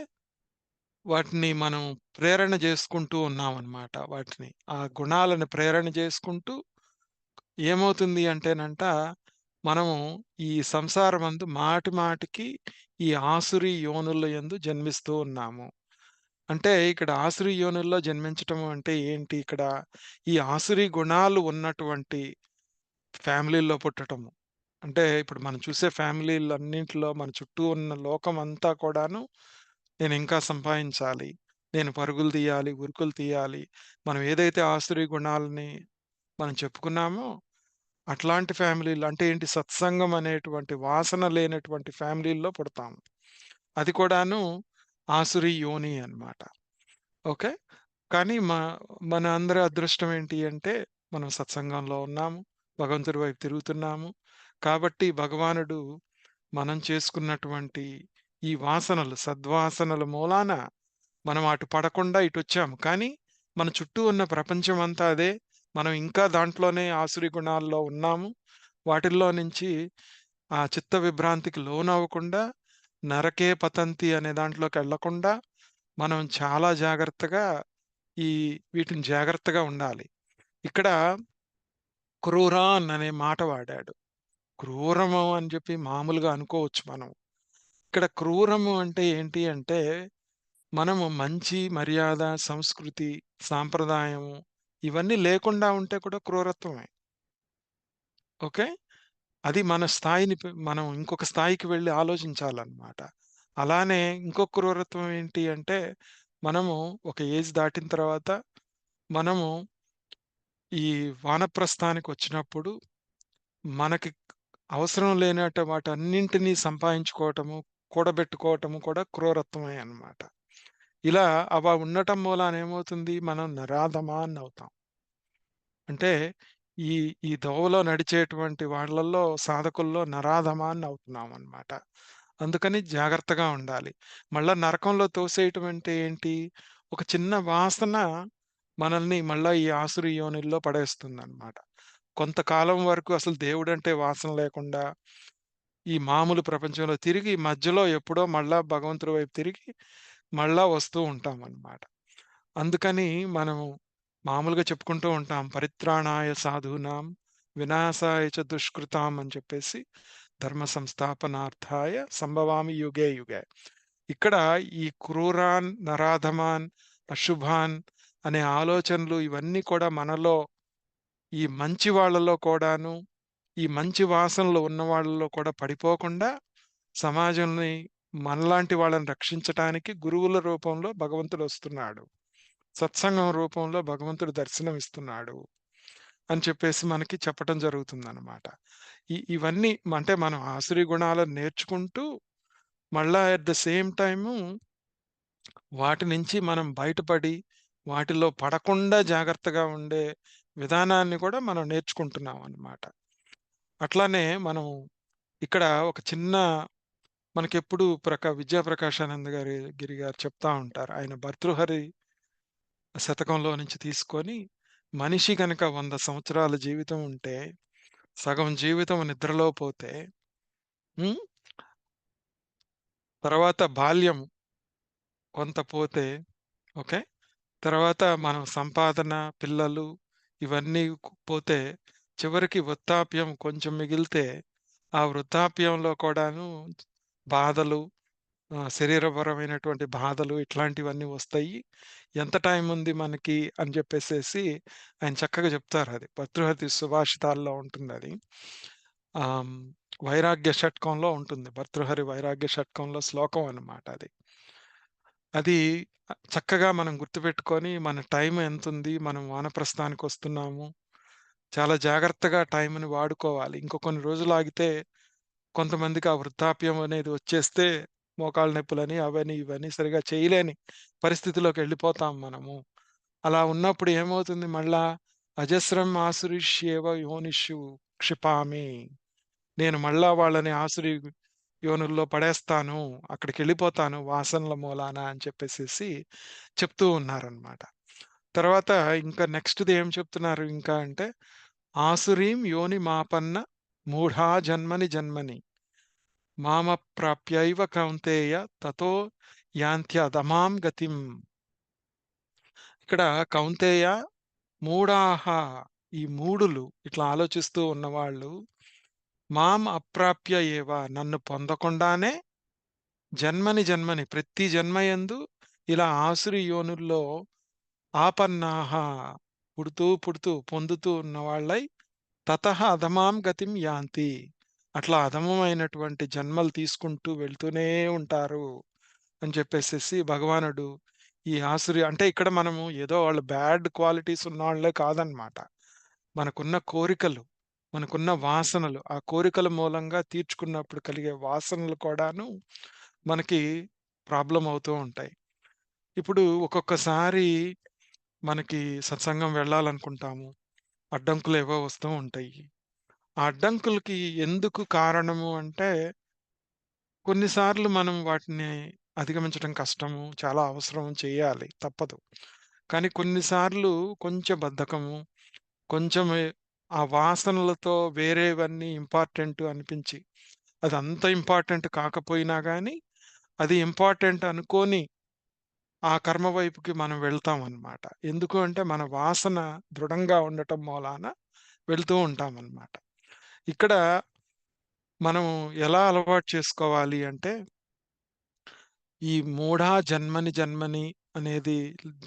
వాటిని మనం ప్రేరణ చేసుకుంటూ ఉన్నామన్నమాట. వాటిని ఆ గుణాలను ప్రేరణ చేసుకుంటూ ఏమవుతుంది అంటేనంట, మనము ఈ సంసారమందు మాటి మాటికి ఈ ఆసురీ యోనుల యందు జన్మిస్తూ ఉన్నాము. అంటే ఇక్కడ ఆసురీ యోనుల్లో జన్మించటం అంటే ఏంటి ఇక్కడ? ఈ ఆసురీ గుణాలు ఉన్నటువంటి ఫ్యామిలీల్లో పుట్టటము. అంటే ఇప్పుడు మనం చూసే ఫ్యామిలీలన్నింటిలో మన చుట్టూ ఉన్న లోకం అంతా కూడాను నేనింకా సంపాదించాలి, నేను పరుగులు తీయాలి, ఉరుకులు తీయాలి. మనం ఏదైతే ఆసురీ గుణాలని మనం చెప్పుకున్నామో అట్లాంటి ఫ్యామిలీలు అంటే ఏంటి? సత్సంగం అనేటువంటి వాసన లేనటువంటి ఫ్యామిలీల్లో పుడతాం. అది కూడాను ఆసురీ యోని అన్నమాట. ఓకే. కానీ మన అందరి అదృష్టం ఏంటి అంటే, మనం సత్సంగంలో ఉన్నాము. భగవంతుడి వైపు తిరుగుతున్నాము. కాబట్టి భగవానుడు మనం చేసుకున్నటువంటి ఈ వాసనలు, సద్వాసనల మూలాన మనం అటు పడకుండా ఇటొచ్చాము. కానీ మన చుట్టూ ఉన్న ప్రపంచమంతా అదే. మనం ఇంకా దాంట్లోనే ఆసురి గుణాల్లో ఉన్నాము. వాటిల్లో నుంచి ఆ చిత్త విభ్రాంతికి లోనవ్వకుండా, నరకే పతంతి అనే దాంట్లోకెళ్ళకుండా మనం చాలా జాగ్రత్తగా ఈ వీటిని జాగ్రత్తగా ఉండాలి. ఇక్కడ క్రూరాన్ అనే మాట వాడాడు. క్రూరము అని చెప్పి మామూలుగా అనుకోవచ్చు మనం. ఇక్కడ క్రూరము అంటే ఏంటి అంటే, మనము మంచి, మర్యాద, సంస్కృతి, సాంప్రదాయము ఇవన్నీ లేకుండా ఉంటే కూడా క్రూరత్వమే. ఓకే. అది మన స్థాయిని మనం ఇంకొక స్థాయికి వెళ్లి ఆలోచించాలన్నమాట. అలానే ఇంకొక క్రూరత్వం ఏంటి అంటే, మనము ఒక ఏజ్ దాటిన తర్వాత మనము ఈ వానప్రస్థానికొచ్చినప్పుడు మనకి అవసరం లేనట వాటన్నింటినీ సంపాదించుకోవటము, కూడబెట్టుకోవటము కూడా క్రూరత్వమే అన్నమాట. ఇలా అవ ఉండటం మూలాన ఏమవుతుంది? మనం నరాధమాన్నవుతాం. అంటే ఈ ఈ దోవలో నడిచేటువంటి వాళ్ళల్లో సాధకుల్లో నరాధమాన్నవుతున్నామన్నమాట. అందుకని జాగ్రత్తగా ఉండాలి. మళ్ళా నరకంలో తోసేయటం అంటే ఏంటి? ఒక చిన్న వాసన మనల్ని మళ్ళా ఈ ఆసురి యోనిల్లో పడేస్తుందన్నమాట. కొంతకాలం వరకు అసలు దేవుడంటే వాసన లేకుండా ఈ మామూలు ప్రపంచంలో తిరిగి మధ్యలో ఎప్పుడో మళ్ళా భగవంతుడి వైపు తిరిగి మళ్ళా వస్తూ ఉంటామన్నమాట. అందుకని మనము మామూలుగా చెప్పుకుంటూ ఉంటాం. పరిత్రాణాయ సాధూనాం వినాశాయ చ దుష్కృతాం అని చెప్పేసి ధర్మ సంస్థాపనార్థాయ సంభవామి యుగే యుగే. ఇక్కడ ఈ క్రూరాన్, నరాధమాన్, అశుభాన్ అనే ఆలోచనలు ఇవన్నీ కూడా మనలో ఈ మంచి వాళ్ళలో కూడాను, ఈ మంచి వాసనలు ఉన్న వాళ్ళలో కూడా పడిపోకుండా సమాజంని మనలాంటి వాళ్ళని రక్షించటానికి గురువుల రూపంలో భగవంతుడొస్తున్నాడు. సత్సంగం రూపంలో భగవంతుడు దర్శనమిస్తున్నాడు అని చెప్పేసి మనకి చెప్పటం జరుగుతుందనమాట. ఇవన్నీ అంటే మనం ఆసురీ గుణాలను నేర్చుకుంటూ మళ్ళా అట్ ద సేమ్ టైము వాటి నుంచి మనం బయటపడి వాటిలో పడకుండా జాగ్రత్తగా ఉండే విధానాన్ని కూడా మనం నేర్చుకుంటున్నాం అన్నమాట. అట్లానే మనం ఇక్కడ ఒక చిన్న మనకెప్పుడు విద్యాప్రకాశానంద గిరి గారు చెప్తా ఉంటారు. ఆయన భర్తృహరి శతకంలో నుంచి తీసుకొని, మనిషి గనక 100 సంవత్సరాల జీవితం ఉంటే, సగం జీవితం నిద్రలో పోతే, హ్మ్. తర్వాత బాల్యం కొంత పోతే, ఓకే. తర్వాత మనం సంపాదన, పిల్లలు ఇవన్నీ పోతే, చివరికి వృద్ధాప్యం కొంచెం మిగిలితే, ఆ వృద్ధాప్యంలో కూడాను బాధలు, శరీరపరమైనటువంటి బాధలు ఇట్లాంటివన్నీ వస్తాయి. ఎంత టైముంది మనకి అని జెప్పేసేసి ఆయన చక్కగా జెప్తారది. భర్తృహరి సుభాషితాల్లో ఉంటుందది. ఆహ్, హ్మ్. వైరాగ్య షట్కంలో ఉంటుంది. భర్తృహరి వైరాగ్య షట్కంలో శ్లోకం అన్నమాట అది. అది చక్కగా మనం గుర్తుపెట్టుకొని మన టైం ఎంతుంది? మనం వానప్రస్థానికొస్తున్నాము. చాలా జాగ్రత్తగా టైంని వాడుకోవాలి. ఇంకో కొన్ని రోజులు ఆగితే కొంతమందికి ఆ వృద్ధాప్యం అనేది వచ్చేస్తే మోకాళ్ళ నొప్పులని, అవని, ఇవని సరిగ్గా చేయలేని పరిస్థితిలోకెళ్ళిపోతాం మనము. అలా ఉన్నప్పుడు ఏమవుతుంది మళ్ళా అజస్రం ఆసురిష్యేవ యోనిషు క్షిపామి. నేను మళ్ళా వాళ్ళని ఆసురి యోనుల్లో పడేస్తాను. అక్కడికెళ్ళిపోతాను వాసనల మూలాన అని చెప్పేసేసి చెప్తూ ఉన్నారనమాట. తర్వాత ఇంకా నెక్స్ట్‌ది ఏం చెప్తున్నారు ఇంకా అంటే, ఆసురీం యోనిమాపన్న మూఢా జన్మని జన్మని మామప్రాప్యైవ కౌంతేయ తతో యాంత్యధమాం గతిం. ఇక్కడ కౌంతేయ మూఢాహ, ఈ మూఢులు ఇట్లా ఆలోచిస్తూ ఉన్నవాళ్ళు మాం అప్రాప్య ఏవ, నన్ను పొందకుండానే జన్మని జన్మని ప్రతి జన్మయందు ఇలా ఆసురి యోనుల్లో ఆపన్నాహ, పుడుతూ పుడుతూ పొందుతూ ఉన్నవాళ్ళై తతః అధమాం గతిం యాంతి, అట్లా అధమమైనటువంటి జన్మలు తీసుకుంటూ వెళ్తూనే ఉంటారు అని చెప్పేసేసి భగవానుడు ఈ ఆసురి అంటే ఇక్కడ మనము ఏదో వాళ్ళు బ్యాడ్ క్వాలిటీస్ ఉన్నవాళ్లే కాదనమాట. మనకున్న కోరికలు, మనకున్న వాసనలు, ఆ కోరికల మూలంగా తీర్చుకున్నప్పుడు కలిగే వాసనలు కూడాను మనకి ప్రాబ్లమ్ అవుతూ ఉంటాయి. ఇప్పుడు ఒక్కొక్కసారి మనకి సత్సంగం వెళ్ళాలనుకుంటాము. అడ్డంకులేవో వస్తూ ఉంటాయి. ఆ అడ్డంకులకి ఎందుకు కారణము అంటే, కొన్నిసార్లు మనం వాటిని అధిగమించడం కష్టము. చాలా అవసరం చేయాలి. తప్పదు. కానీ కొన్నిసార్లు కొంచెం బద్ధకము, కొంచెం ఆ వాసనలతో వేరేవన్నీ ఇంపార్టెంట్ అనిపించి, అదంత ఇంపార్టెంట్ కాకపోయినా గానీ, అది ఇంపార్టెంట్ అనుకోని ఆ కర్మ వైపుకి మనం వెళ్తామనమాట. ఎందుకు అంటే, మన వాసన దృఢంగా ఉండటం మూలాన వెళ్తూ ఉంటామనమాట. ఇక్కడ మనం ఎలా అలవాటు చేసుకోవాలి అంటే, ఈ మూఢా జన్మని జన్మని అనేది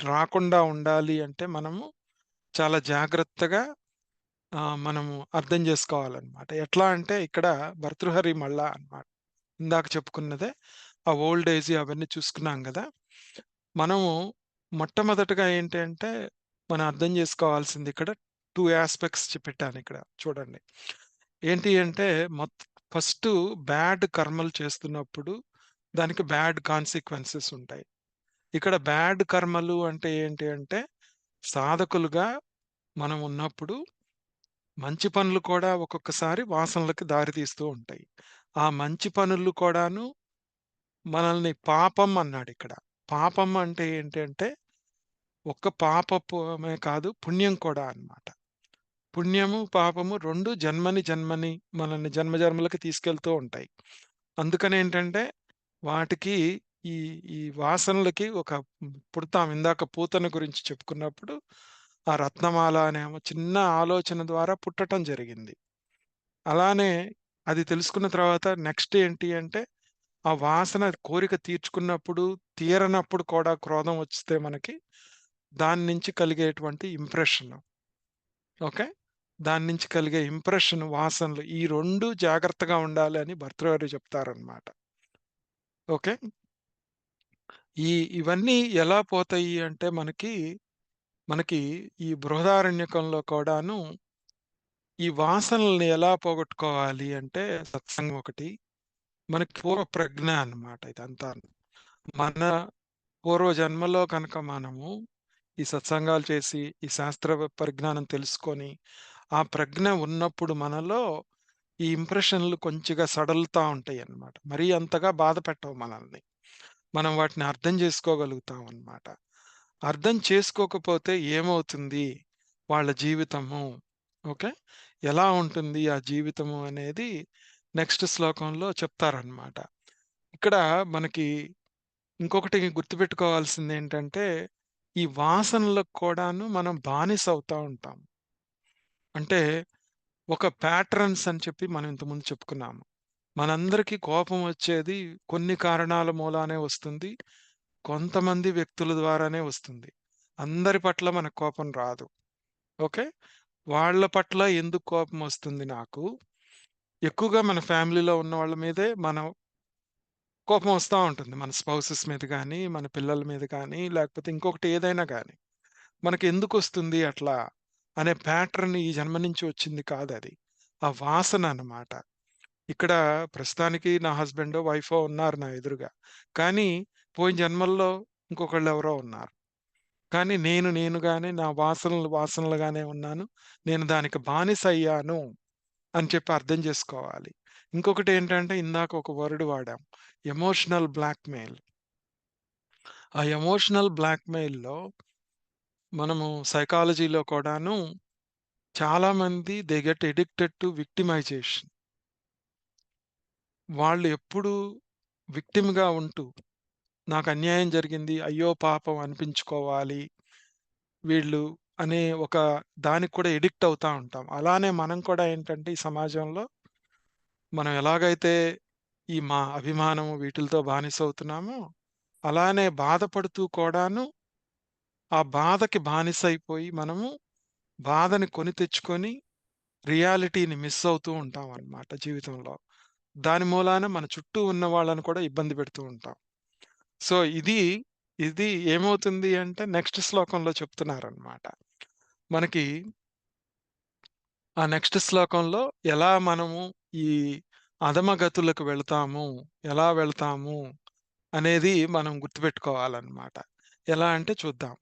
రాకుండా ఉండాలి అంటే, మనము చాలా జాగ్రత్తగా మనము అర్థం జేసుకోవాలనమాట. ఎట్లా అంటే, ఇక్కడ భర్తృహరి మల్లా అనమాట. ఇందాక చెప్పుకున్నదే. ఆ ఓల్డ్ ఏజ్ అవన్నీ చూసుకున్నాం గదా! మనము మొట్టమొదటగా ఏంటి అంటే, మనం అర్థం జేసుకోవాల్సింది ఇక్కడ 2 యాస్పెక్ట్స్ పెట్టానిక్కడ చూడండి. ఏంటి అంటే, ఫస్టు బ్యాడ్ కర్మలు చేస్తున్నప్పుడు దానికి బ్యాడ్ కాన్సిక్వెన్సెస్ ఉంటాయి. ఇక్కడ బ్యాడ్ కర్మలు అంటే ఏంటి అంటే, సాధకులుగా మనం ఉన్నప్పుడు మంచి పనులు కూడా ఒక్కొక్కసారి వాసనలకి దారి తీస్తూ ఉంటాయి. ఆ మంచి పనులు కూడాను మనల్ని పాపం అన్నాడిక్కడ. పాపం అంటే ఏంటంటే, ఒక్క పాపమే కాదు పుణ్యం కూడా అన్నమాట. పుణ్యము, పాపము 2 జన్మని జన్మని మనల్ని జన్మ జన్మలకి తీసుకెళ్తూ ఉంటాయి. అందుకనేంటంటే వాటికి ఈ ఈ వాసనలకి ఒక పుడతాం. ఇందాక పూతన గురించి చెప్పుకున్నప్పుడు, ఆ రత్నమాల అనే ఆమె చిన్న ఆలోచన ద్వారా పుట్టటం జరిగింది. అలానే అది తెలుసుకున్న తర్వాత నెక్స్ట్ ఏంటి అంటే, ఆ వాసన కోరిక తీర్చుకున్నప్పుడు, తీరనప్పుడు కూడా క్రోధం వస్తే మనకి, దాని నుంచి కలిగేటువంటి ఇంప్రెషన్. ఓకే. దాని నుంచి కలిగే ఇంప్రెషన్ వాసనలు ఈ 2 జాగ్రత్తగా ఉండాలి అని భర్తృహరి చెప్తారనమాట. ఓకే. ఇవన్నీ ఎలా పోతాయి అంటే మనకి ఈ బృహదారణ్యకంలో కూడాను ఈ వాసనల్ని ఎలా పోగొట్టుకోవాలి అంటే సత్సంగం ఒకటి. మనకి పూర్వ ప్రజ్ఞ అన్నమాట ఇదంతాను. మన పూర్వ జన్మలో కనుక మనము ఈ సత్సంగాలు చేసి, ఈ శాస్త్ర పరిజ్ఞానం తెలుసుకొని, ఆ ప్రజ్ఞ ఉన్నప్పుడు మనలో ఈ ఇంప్రెషన్‌లు కొంచెంగా సడలుతా ఉంటాయన్నమాట. మరీ అంతగా బాధ పెట్టవు మనల్ని. మనం వాటిని అర్థం చేసుకోగలుగుతాం అన్నమాట. అర్థం చేసుకోకపోతే ఏమవుతుంది వాళ్ళ జీవితము? ఓకే. ఎలా ఉంటుంది ఆ జీవితము అనేది నెక్స్ట్ శ్లోకంలో చెప్తారన్నమాట. ఇక్కడ మనకి ఇంకొకటి గుర్తుపెట్టుకోవాల్సిందేంటంటే, ఈ వాసనలకు కూడాను మనం బానిసవుతా ఉంటాం. అంటే ఒక ప్యాట్రన్స్ అని చెప్పి మనం ఇంతకుముందు చెప్పుకున్నాము. మనందరికీ కోపం వచ్చేది కొన్ని కారణాల మూలానే వస్తుంది. కొంతమంది వ్యక్తుల ద్వారానే వస్తుంది. అందరి పట్ల మనకు కోపం రాదు. ఓకే. వాళ్ళ పట్ల ఎందుకు కోపం వస్తుంది నాకు? ఎక్కువగా మన ఫ్యామిలీలో ఉన్న వాళ్ళ మీదే మనం కోపం వస్తా ఉంటుంది. మన స్పౌసెస్ మీద గానీ, మన పిల్లల మీద కానీ, లేకపోతే ఇంకొకటి ఏదైనా గానీ. మనకెందుకొస్తుంది అట్లా అనే ప్యాటర్న్ ఈ జన్మ నుంచి వచ్చింది కాదది. ఆ వాసన అన్నమాట. ఇక్కడ ప్రస్తుతానికి నా హస్బెండో, వైఫో ఉన్నారు నా ఎదురుగా. కానీ పోయిన జన్మల్లో ఇంకొకళ్ళెవరో ఉన్నారు. కానీ నేను నేనుగానే నా వాసనలు వాసనలుగానే ఉన్నాను. నేను దానికి బానిసయ్యాను అని చెప్పి అర్థం చేసుకోవాలి. ఇంకొకటేంటంటే ఇందాక ఒక వర్డ్ వాడాం. Emotional blackmail. ఆ ఎమోషనల్ బ్లాక్‌మెయిల్‌లో మనము సైకాలజీలో కూడాను చాలామంది they get addicted to victimisation. వాళ్ళు ఎప్పుడూ విక్టిమ్‌గా ఉంటూ నాకు అన్యాయం జరిగింది, అయ్యో పాపం అనిపించుకోవాలి వీళ్ళు అనే ఒక దానికి కూడా ఎడిక్ట్ అవుతా ఉంటాం. అలానే మనం కూడా ఏంటంటే ఈ సమాజంలో మనం ఎలాగైతే ఈ మా అభిమానం వీటిలతో బానిసవుతున్నామో, అలానే బాధపడుతూ కూడాను ఆ బాధకి బానిసైపోయి మనము బాధని కొని తెచ్చుకొని రియాలిటీని మిస్ అవుతూ ఉంటామనమాట జీవితంలో. దాని మూలాన మన చుట్టూ ఉన్న వాళ్ళని కూడా ఇబ్బంది పెడుతూ ఉంటాం. సో, ఇది ఏమవుతుంది అంటే నెక్స్ట్ శ్లోకంలో చెప్తున్నారనమాట. మనకి ఆ నెక్స్ట్ శ్లోకంలో ఎలా మనము ఈ అధమగతులకు వెళ్తాము, ఎలా వెళ్తాము అనేది మనం గుర్తుపెట్టుకోవాలనమాట. ఎలా అంటే చూద్దాం.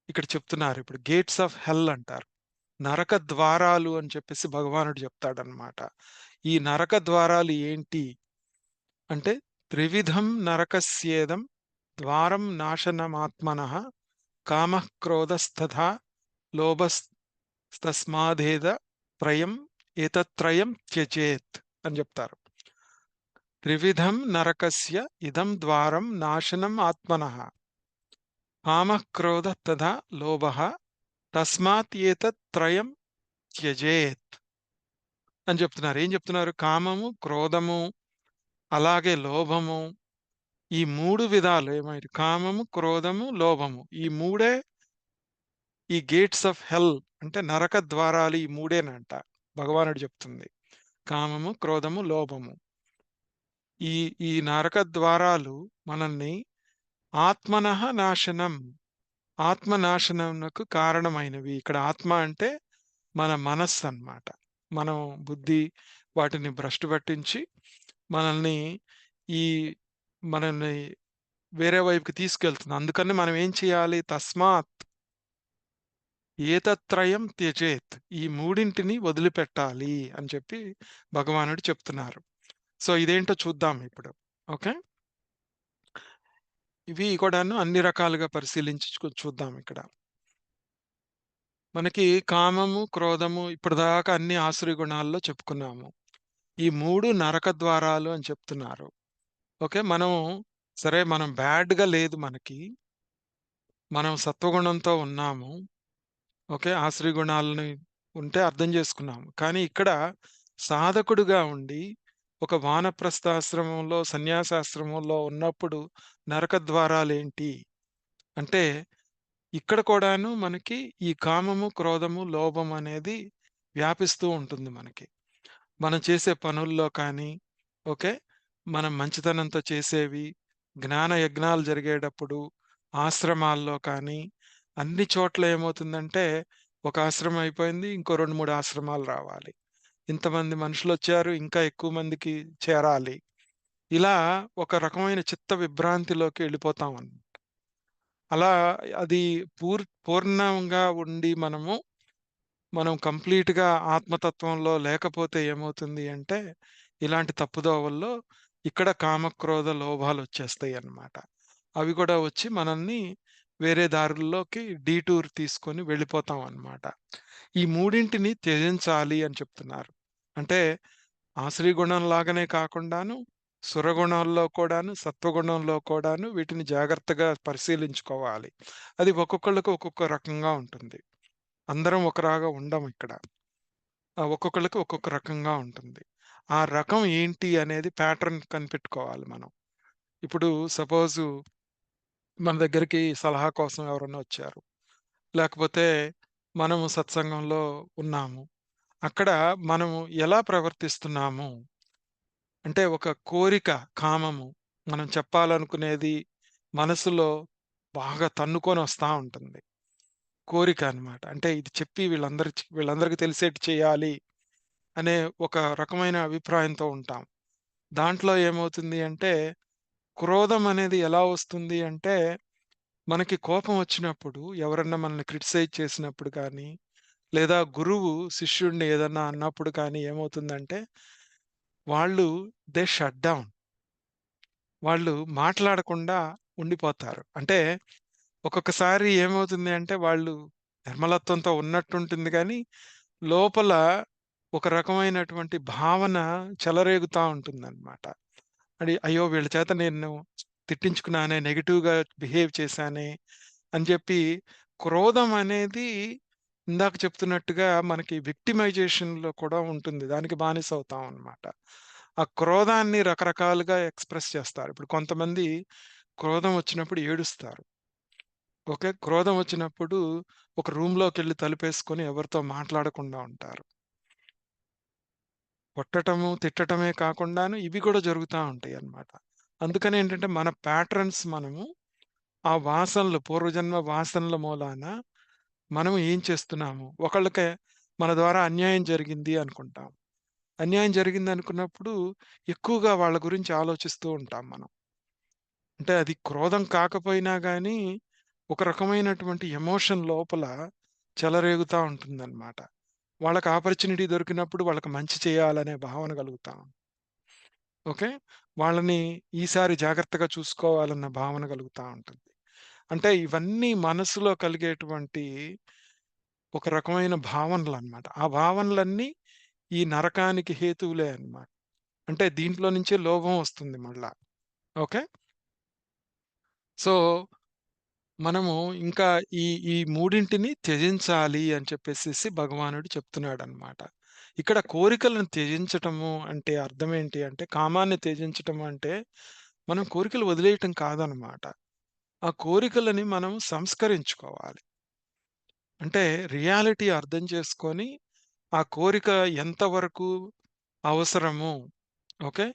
ఇక్కడ చెప్తున్నారు. ఇప్పుడు గేట్స్ ఆఫ్ హెల్ అంటారు. నరక ద్వారాలు అని చెప్పేసి భగవానుడు చెప్తాడనమాట. ఈ నరక ద్వారాలు ఏంటి అంటే త్రివిధం నరకస్యేదం ద్వారం నాశనమాత్మనః కామః క్రోధస్తథా లోభస్తస్మాదేద త్రయం ఏతత్రయం త్యజేత్ అని చెప్తారు. త్రివిధం నరకస్య ఇదం ద్వారం నాశనం ఆత్మనః కామః క్రోధః తథా లోభః తస్మాత్ ఏతత్ త్రయం త్యజేత్ అని చెప్తున్నారు. ఏం చెప్తున్నారు? కామము, క్రోధము, అలాగే లోభము ఈ 3 విధాలు ఏమైంది కామము, క్రోధము, లోభము ఈ మూడే ఈ గేట్స్ ఆఫ్ హెల్ అంటే నరక ద్వారాలు ఈ మూడేనంట. భగవానుడు చెప్తుంది. కామము, క్రోధము, లోభము. ఈ ఈ నరక ద్వారాలు మనల్ని ఆత్మనః నాశనం ఆత్మ నాశనమునకు కారణమైనవి. ఇక్కడ ఆత్మ అంటే మన మనస్సనమాట. మనం బుద్ధి వాటిని భ్రష్టు పట్టించి మనల్ని ఈ మనల్ని వేరే వైపుకి తీసుకెళ్తుంది. అందుకని మనం ఏం చేయాలి? తస్మాత్ ఏతత్రయం త్యజేత్. ఈ మూడింటిని వదిలిపెట్టాలి అని చెప్పి భగవానుడు చెప్తున్నారు. సో, ఇదేంటో చూద్దాం ఇప్పుడు. ఓకే. ఇవి కూడాను అన్ని రకాలుగా పరిశీలించి చూద్దాం ఇక్కడ. మనకి కామము, క్రోధము ఇప్పటిదాకా అన్ని ఆసురి గుణాల్లో చెప్పుకున్నాము. ఈ 3 నరక ద్వారాలు అని చెప్తున్నారు. ఓకే. సరే మనం బ్యాడ్‌గా లేదు మనకి. మనం సత్వగుణంతో ఉన్నాము. ఓకే. ఆశ్రయ గుణాలని ఉంటే అర్థం చేసుకున్నాము. కానీ ఇక్కడ సాధకుడుగా ఉండి, ఒక వానప్రస్థాశ్రమంలో, సన్యాసాశ్రమంలో ఉన్నప్పుడు నరక ద్వారాలేంటి? అంటే ఇక్కడ కూడాను మనకి ఈ కామము, క్రోధము, లోభం అనేది వ్యాపిస్తూ ఉంటుంది మనకి. మనం చేసే పనుల్లో కానీ, ఓకే. మనం మంచితనంతో చేసేవి, జ్ఞాన యజ్ఞాలు జరిగేటప్పుడు, ఆశ్రమాల్లో కానీ, అన్ని చోట్ల ఏమవుతుందంటే, ఒక ఆశ్రమం అయిపోయింది. ఇంకో 2, 3 ఆశ్రమాలు రావాలి. ఇంతమంది మనుషులొచ్చారు. ఇంకా ఎక్కువ మందికి చేరాలి. ఇలా ఒక రకమైన చిత్త విభ్రాంతిలోకి వెళ్ళిపోతామన్నమాట. అలా అది పూర్ణంగా ఉండి మనం కంప్లీట్‌గా ఆత్మతత్వంలో లేకపోతే ఏమవుతుంది అంటే, ఇలాంటి తప్పుదోవల్లో ఇక్కడ కామక్రోధ లోభాలొచ్చేస్తాయన్నమాట. అవి కూడా వచ్చి మనల్ని వేరే దారుల్లోకి డీటూర్ తీసుకొని వెళ్ళిపోతామన్నమాట. ఈ మూడింటిని త్యజించాలి అని చెప్తున్నారు. అంటే ఆశ్రీ గుణం లాగానే కాకుండాను, సురగుణంలో కూడాను, సత్వగుణంలో కూడాను వీటిని జాగ్రత్తగా పరిశీలించుకోవాలి. అది ఒక్కొక్కళ్ళకి ఒక్కొక్క రకంగా ఉంటుంది. అందరం ఒకలాగా ఉండమిక్కడ. ఒక్కొక్కళ్ళకి ఒక్కొక్క రకంగా ఉంటుంది. ఆ రకం ఏంటి అనేది ప్యాటర్న్ కనిపెట్టుకోవాలి మనం. ఇప్పుడు సపోజు మన దగ్గరికి సలహా కోసం ఎవరన్నా వచ్చారు. లేకపోతే మనము సత్సంగంలో ఉన్నాము. అక్కడ మనము ఎలా ప్రవర్తిస్తున్నాము? అంటే ఒక కోరిక, కామము మనం చెప్పాలనుకునేది మనసులో బాగా తన్నుకొనొస్తా ఉంటుంది. కోరిక అన్నమాట. అంటే ఇది చెప్పి వీళ్ళందరికి తెలిసేట్టు చేయాలి అనే ఒక రకమైన అభిప్రాయంతో ఉంటాం. దాంట్లో ఏమవుతుంది అంటే, క్రోధం అనేది ఎలా వస్తుంది అంటే, మనకి కోపం వచ్చినప్పుడు ఎవరన్నా మనల్ని క్రిటిసైజ్ చేసినప్పుడు కానీ, లేదా గురువు శిష్యుడిని ఏదన్నా అన్నప్పుడు కానీ ఏమవుతుందంటే, వాళ్ళు షట్ డౌన్. వాళ్ళు మాట్లాడకుండా ఉండిపోతారు. అంటే ఒక్కొక్కసారి ఏమవుతుంది అంటే, వాళ్ళు నిర్మలత్వంతో ఉన్నట్టుంటుంది గానీ, లోపల ఒక రకమైనటువంటి భావన చెలరేగుతా ఉంటుందనమాట. అయ్యో! వీళ్ళ చేత నేను తిట్టించుకున్నానే, నెగెటివ్‌గా బిహేవ్ చేశానే అని చెప్పి క్రోధం అనేది ఇందాక చెప్తున్నట్టుగా మనకి విక్టిమైజేషన్‌లో కూడా ఉంటుంది. దానికి బానిసవుతాం అనమాట. ఆ క్రోధాన్ని రకరకాలుగా ఎక్స్‌ప్రెస్ చేస్తారు. ఇప్పుడు కొంతమంది క్రోధం వచ్చినప్పుడు ఏడుస్తారు. ఓకే. క్రోధం వచ్చినప్పుడు ఒక రూమ్‌లోకెళ్ళి తలుపేసుకొని ఎవరితో మాట్లాడకుండా ఉంటారు. కొట్టటము, తిట్టటమే కాకుండాను ఇవి కూడా జరుగుతా ఉంటాయన్నమాట. అందుకనేంటంటే మన ప్యాట్రన్స్ మనము ఆ వాసనలు పూర్వజన్మ వాసనల మూలాన మనం ఏం చేస్తున్నాము? ఒకళ్ళకి మన ద్వారా అన్యాయం జరిగింది అనుకుంటాం. అన్యాయం జరిగిందనుకున్నప్పుడు ఎక్కువగా వాళ్ళ గురించి ఆలోచిస్తూ ఉంటాం మనం. అంటే అది క్రోధం కాకపోయినా గానీ, ఒక రకమైనటువంటి ఎమోషన్ లోపల చెలరేగుతా ఉంటుందన్నమాట. వాళ్ళకి ఆపర్చునిటీ దొరికినప్పుడు వాళ్ళకి మంచి చేయాలనే భావన కలుగుతాం. ఓకే. వాళ్ళని ఈసారి జాగ్రత్తగా చూసుకోవాలన్న భావన కలుగుతా ఉంటుంది. అంటే ఇవన్నీ మనసులో కలిగేటువంటి ఒక రకమైన భావనలనమాట. ఆ భావనలన్నీ ఈ నరకానికి హేతువులే అన్నమాట. అంటే దీంట్లో నుంచే లోభం వస్తుంది మళ్ళా. ఓకే. సో, మనము ఇంకా ఈ ఈ మూడింటిని త్యజించాలి అని చెప్పేసేసి భగవానుడు చెప్తున్నాడనమాట. ఇక్కడ కోరికలను త్యజించటము అంటే అర్థమేంటి అంటే, కామాన్ని త్యజించటం అంటే, మనం కోరికలు వదిలేయటం కాదనమాట. ఆ కోరికలని మనం సంస్కరించుకోవాలి. అంటే రియాలిటీ అర్థం చేసుకొని, ఆ కోరిక ఎంతవరకు అవసరము, ఓకే.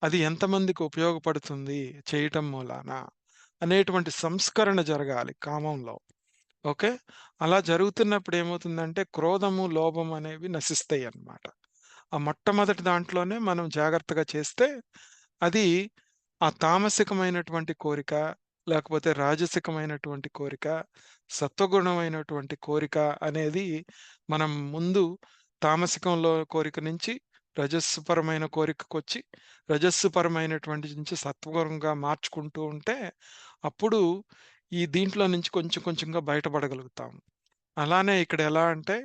అది ఎంతమందికి ఉపయోగపడుతుంది చేయటం మూలాన, అనేటువంటి సంస్కరణ జరగాలి కామంలో. ఓకే. అలా జరుగుతున్నప్పుడు ఏమవుతుందంటే, క్రోధము, లోభం అనేవి నశిస్తాయన్నమాట. ఆ మొట్టమొదటి దాంట్లోనే మనం జాగ్రత్తగా చేస్తే, అది ఆ తామసికమైనటువంటి కోరిక, లేకపోతే రాజసికమైనటువంటి కోరిక, సత్వగుణమైనటువంటి కోరిక అనేది మనం ముందు తామసికంలో కోరిక నుంచి రజస్సుపరమైన కోరికకొచ్చి, రజస్సుపరమైనటువంటి నుంచి సత్వగుణంగా మార్చుకుంటూ ఉంటే, అప్పుడు ఈ దీంట్లో నుంచి కొంచెం కొంచెంగా బయటపడగలుగుతాం. అలానే ఇక్కడ ఎలా అంటే,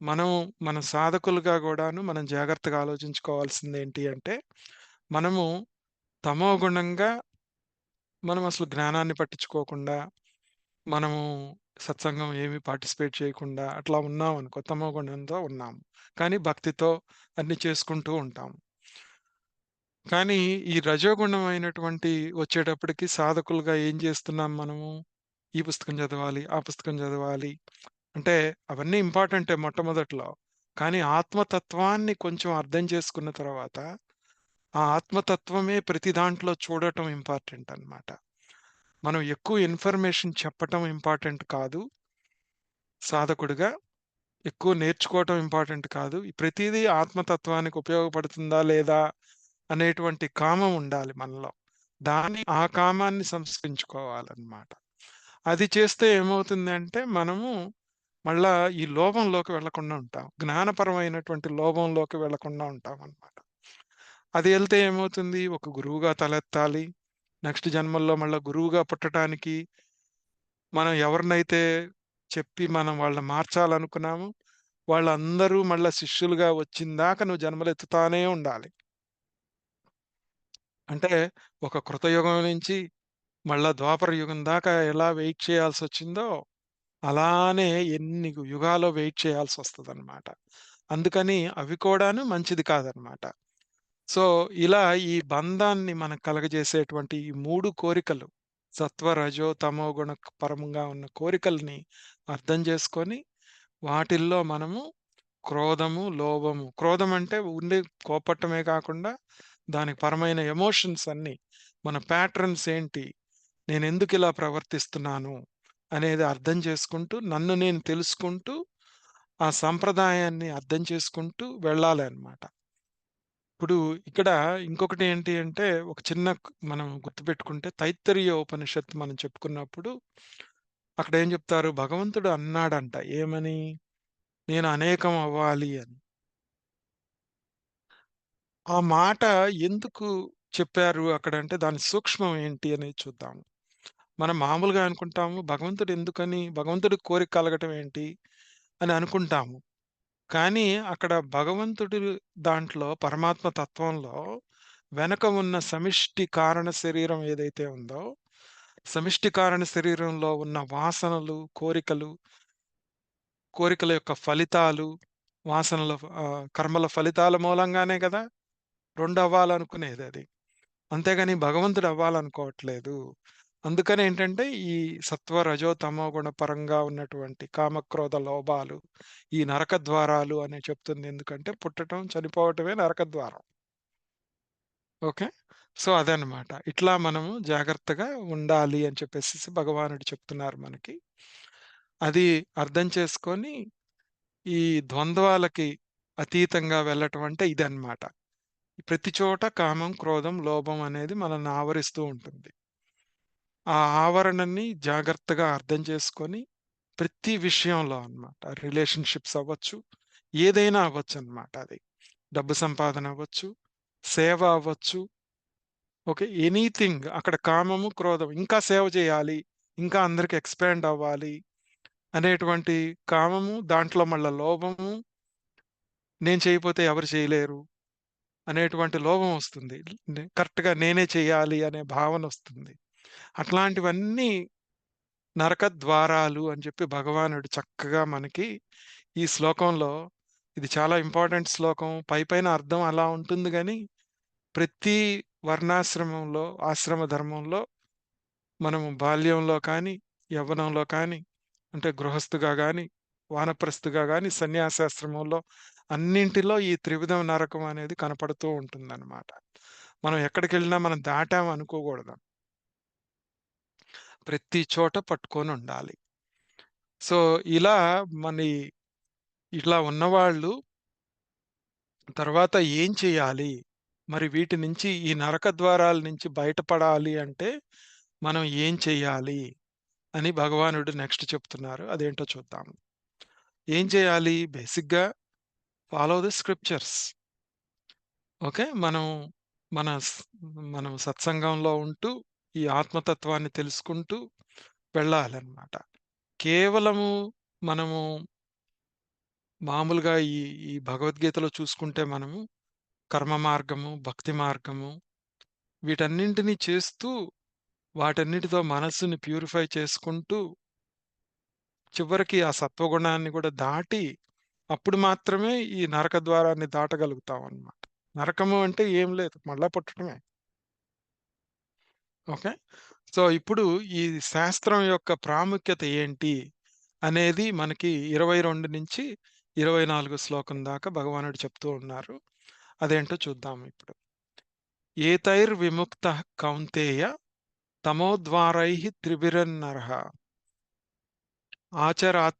మనం మన సాధకులుగా గూడాను మనం జాగ్రత్తగా ఆలోచించుకోవాల్సిందేంటి అంటే, మనము తమోగుణంగా మనం అసలు జ్ఞానాన్ని పట్టించుకోకుండా, మనము సత్సంగం ఏమి పార్టిసిపేట్ చేయకుండా అట్లా ఉన్నామనుకో, తమోగుణంతో ఉన్నాము. కానీ భక్తితో అన్నీ చేసుకుంటూ ఉంటాం. కానీ ఈ రజోగుణం అయినటువంటి వచ్చేటప్పటికి సాధకులుగా ఏం చేస్తున్నాం మనము? ఈ పుస్తకం చదవాలి, ఆ పుస్తకం చదవాలి. అంటే అవన్నీ ఇంపార్టెంటే మొట్టమొదట్లో. కానీ ఆత్మతత్వాన్ని కొంచెం అర్థం చేసుకున్న తర్వాత, ఆ ఆత్మతత్వమే ప్రతి దాంట్లో చూడటం ఇంపార్టెంట్ అన్నమాట. మనం ఎక్కువ ఇన్ఫర్మేషన్ చెప్పటం ఇంపార్టెంట్ కాదు సాధకుడిగా. ఎక్కువ నేర్చుకోవటం ఇంపార్టెంట్ కాదు. ఈ ప్రతీదీ ఆత్మతత్వానికి ఉపయోగపడుతుందా లేదా అనేటువంటి కామం ఉండాలి మనలో. ఆ కామాన్ని సంస్కరించుకోవాలన్నమాట. అది చేస్తే ఏమవుతుందంటే మనము మళ్ళా ఈ లోభంలోకి వెళ్ళకుండా ఉంటాం. జ్ఞానపరమైనటువంటి లోభంలోకి వెళ్ళకుండా ఉంటామనమాట. అది ఎళ్తే ఏమవుతుంది? ఒక గురువుగా తలెత్తాలి. నెక్స్ట్ జన్మల్లో మళ్ళా గురువుగా పుట్టటానికి మనం ఎవరినైతే చెప్పి మనం వాళ్ళని మార్చాలనుకున్నామో, వాళ్ళందరూ మళ్ళా శిష్యులుగా వచ్చిందాక నువ్వు జన్మలెత్తుతానే ఉండాలి. అంటే ఒక కృతయుగం నుంచి మళ్ళా ద్వాపర యుగం దాకా ఎలా వెయిట్ చేయాల్సొచ్చిందో, అలానే ఎన్ని యుగాలో వెయిట్ చేయాల్సొస్తదనమాట. అందుకని అవి కూడాను మంచిది కాదనమాట. సో, ఇలా ఈ బంధాన్ని మనకు కలగజేసేటువంటి ఈ 3 కోరికలు సత్వ, రజో, తమో గుణ పరమంగా ఉన్న కోరికల్ని అర్థం చేసుకొని, వాటిల్లో మనము క్రోధము, లోభము క్రోధం అంటే ఉండి కోపట్టమే కాకుండా, దానికి పరమైన ఎమోషన్స్ అన్నీ, మన ప్యాట్రన్స్ ఏంటి? నేనెందుకిలా ప్రవర్తిస్తున్నాను? అనేది అర్థం చేసుకుంటూ, నన్ను నేను తెలుసుకుంటూ, ఆ సంప్రదాయాన్ని అర్థం చేసుకుంటూ వెళ్ళాలనమాట. ఇప్పుడు ఇక్కడ ఇంకొకటి ఏంటి అంటే, ఒక చిన్న మనం గుర్తుపెట్టుకుంటే తైత్తరీయ ఉపనిషత్తు మనం చెప్పుకున్నప్పుడు, అక్కడ ఏం చెప్తారు? భగవంతుడు అన్నాడంట. ఏమని? నేను అనేకం అవ్వాలి అని. ఆ మాట ఎందుకు చెప్పారు అక్కడంటే, దాని సూక్ష్మం ఏంటి అనేది చూద్దాం. మనం మామూలుగా అనుకుంటాము, భగవంతుడు ఎందుకని? భగవంతుడికి కోరిక కలగటం ఏంటి? అని అనుకుంటాము. కానీ అక్కడ భగవంతుడి దాంట్లో పరమాత్మ తత్వంలో వెనక ఉన్న సమిష్టి కారణ శరీరం ఏదైతే ఉందో, సమిష్టి కారణ శరీరంలో ఉన్న వాసనలు, కోరికలు, కోరికల యొక్క ఫలితాలు, వాసనల కర్మల ఫలితాల మూలంగానే గదా! 2 అవ్వాలనుకునేదది. అంతేగాని భగవంతుడు అవ్వాలనుకోవట్లేదు. అందుకనేంటంటే, ఈ సత్వ, రజో, తమో గుణ పరంగా ఉన్నటువంటి కామక్రోధ లోభాలు, ఈ నరక ద్వారాలు అని చెప్తుంది. ఎందుకంటే, పుట్టటం, చనిపోవటమే నరక ద్వారం. ఓకే. సో, అదనమాట. ఇట్లా మనము జాగ్రత్తగా ఉండాలి అని చెప్పేసేసి భగవానుడు చెప్తున్నారు మనకి. అది అర్థం చేసుకొని, ఈ ద్వంద్వాలకి అతీతంగా వెళ్ళటం అంటే ఇదనమాట. ప్రతి చోట కామం, క్రోధం, లోభం అనేది మనల్ని ఆవరిస్తూ ఉంటుంది. ఆ ఆవరణని జాగ్రత్తగా అర్థం చేసుకొని, ప్రతి విషయంలో అన్నమాట. రిలేషన్‌షిప్స్ అవ్వచ్చు, ఏదైనా అవ్వచ్చన్నమాట అది. డబ్బు సంపాదన అవ్వచ్చు, సేవ అవ్వచ్చు. ఓకే. ఎనీథింగ్ అక్కడ కామము, క్రోధం ఇంకా సేవ చేయాలి, ఇంకా అందరికి ఎక్స్‌పాండ్ అవ్వాలి అనేటువంటి కామము, దాంట్లో మళ్ళా లోభము, నేను చేయకపోతే ఎవరు చేయలేరు అనేటువంటి లోభం వస్తుంది. కరెక్ట్‌గా నేనే చేయాలి అనే భావనొస్తుంది. అట్లాంటివన్నీ నరక ద్వారాలు అని చెప్పి భగవానుడు చక్కగా మనకి ఈ శ్లోకంలో, ఇది చాలా ఇంపార్టెంట్ శ్లోకం. పైపైన అర్థం అలా ఉంటుంది గానీ, ప్రతి వర్ణాశ్రమంలో, ఆశ్రమ ధర్మంలో మనము బాల్యంలో కానీ, యవ్వనంలో కానీ, అంటే గృహస్థుగా గాని, వానప్రస్థుగా గాని, సన్యాసాశ్రమంలో అన్నింటిలో ఈ త్రివిధం నరకం అనేది కనపడుతూ ఉంటుందన్నమాట. మనం ఎక్కడికెళ్ళినా మనం దాటాం అనుకోకూడదు. ప్రతి చోట పట్టుకొనుండాలి. సో, ఇలా మని ఇలా ఉన్నవాళ్ళు తర్వాత ఏం చేయాలి? మరి వీటి నుంచి ఈ నరక ద్వారాల నుంచి బయటపడాలి అంటే మనం ఏం చెయ్యాలి? అని భగవానుడు నెక్స్ట్ చెప్తున్నారు. అదేంటో చూద్దాం. ఏం చేయాలి? బేసిక్‌గా ఫాలో ది స్క్రిప్చర్స్. ఓకే. మన స్ మనం సత్సంగంలో ఉంటూ, ఈ ఆత్మతత్వాన్ని తెలుసుకుంటూ వెళ్ళాలన్నమాట. కేవలము మనము మామూలుగా ఈ భగవద్గీతలో చూసుకుంటే మనము కర్మ మార్గము, భక్తి మార్గము వీటన్నింటిని చేస్తూ, వాటన్నిటితో మనస్సుని ప్యూరిఫై చేసుకుంటూ, చివరికి ఆ సత్వగుణాన్ని కూడా దాటి, అప్పుడు మాత్రమే ఈ నరక ద్వారాన్ని దాటగలుగుతామనమాట. నరకము అంటే ఏం లేదు. మళ్ళా పుట్టడమే. ఓకే. సో, ఇప్పుడు ఈ శాస్త్రం యొక్క ప్రాముఖ్యత ఏంటి? అనేది మనకి 22-24 శ్లోకం దాకా భగవానుడు చెప్తూ ఉన్నారు. అదేంటో చూద్దాం ఇప్పుడు. ఏతైర్విముక్తః కౌంతేయ తమోద్వారైః త్రిభిరన్నరః ఆచరాత్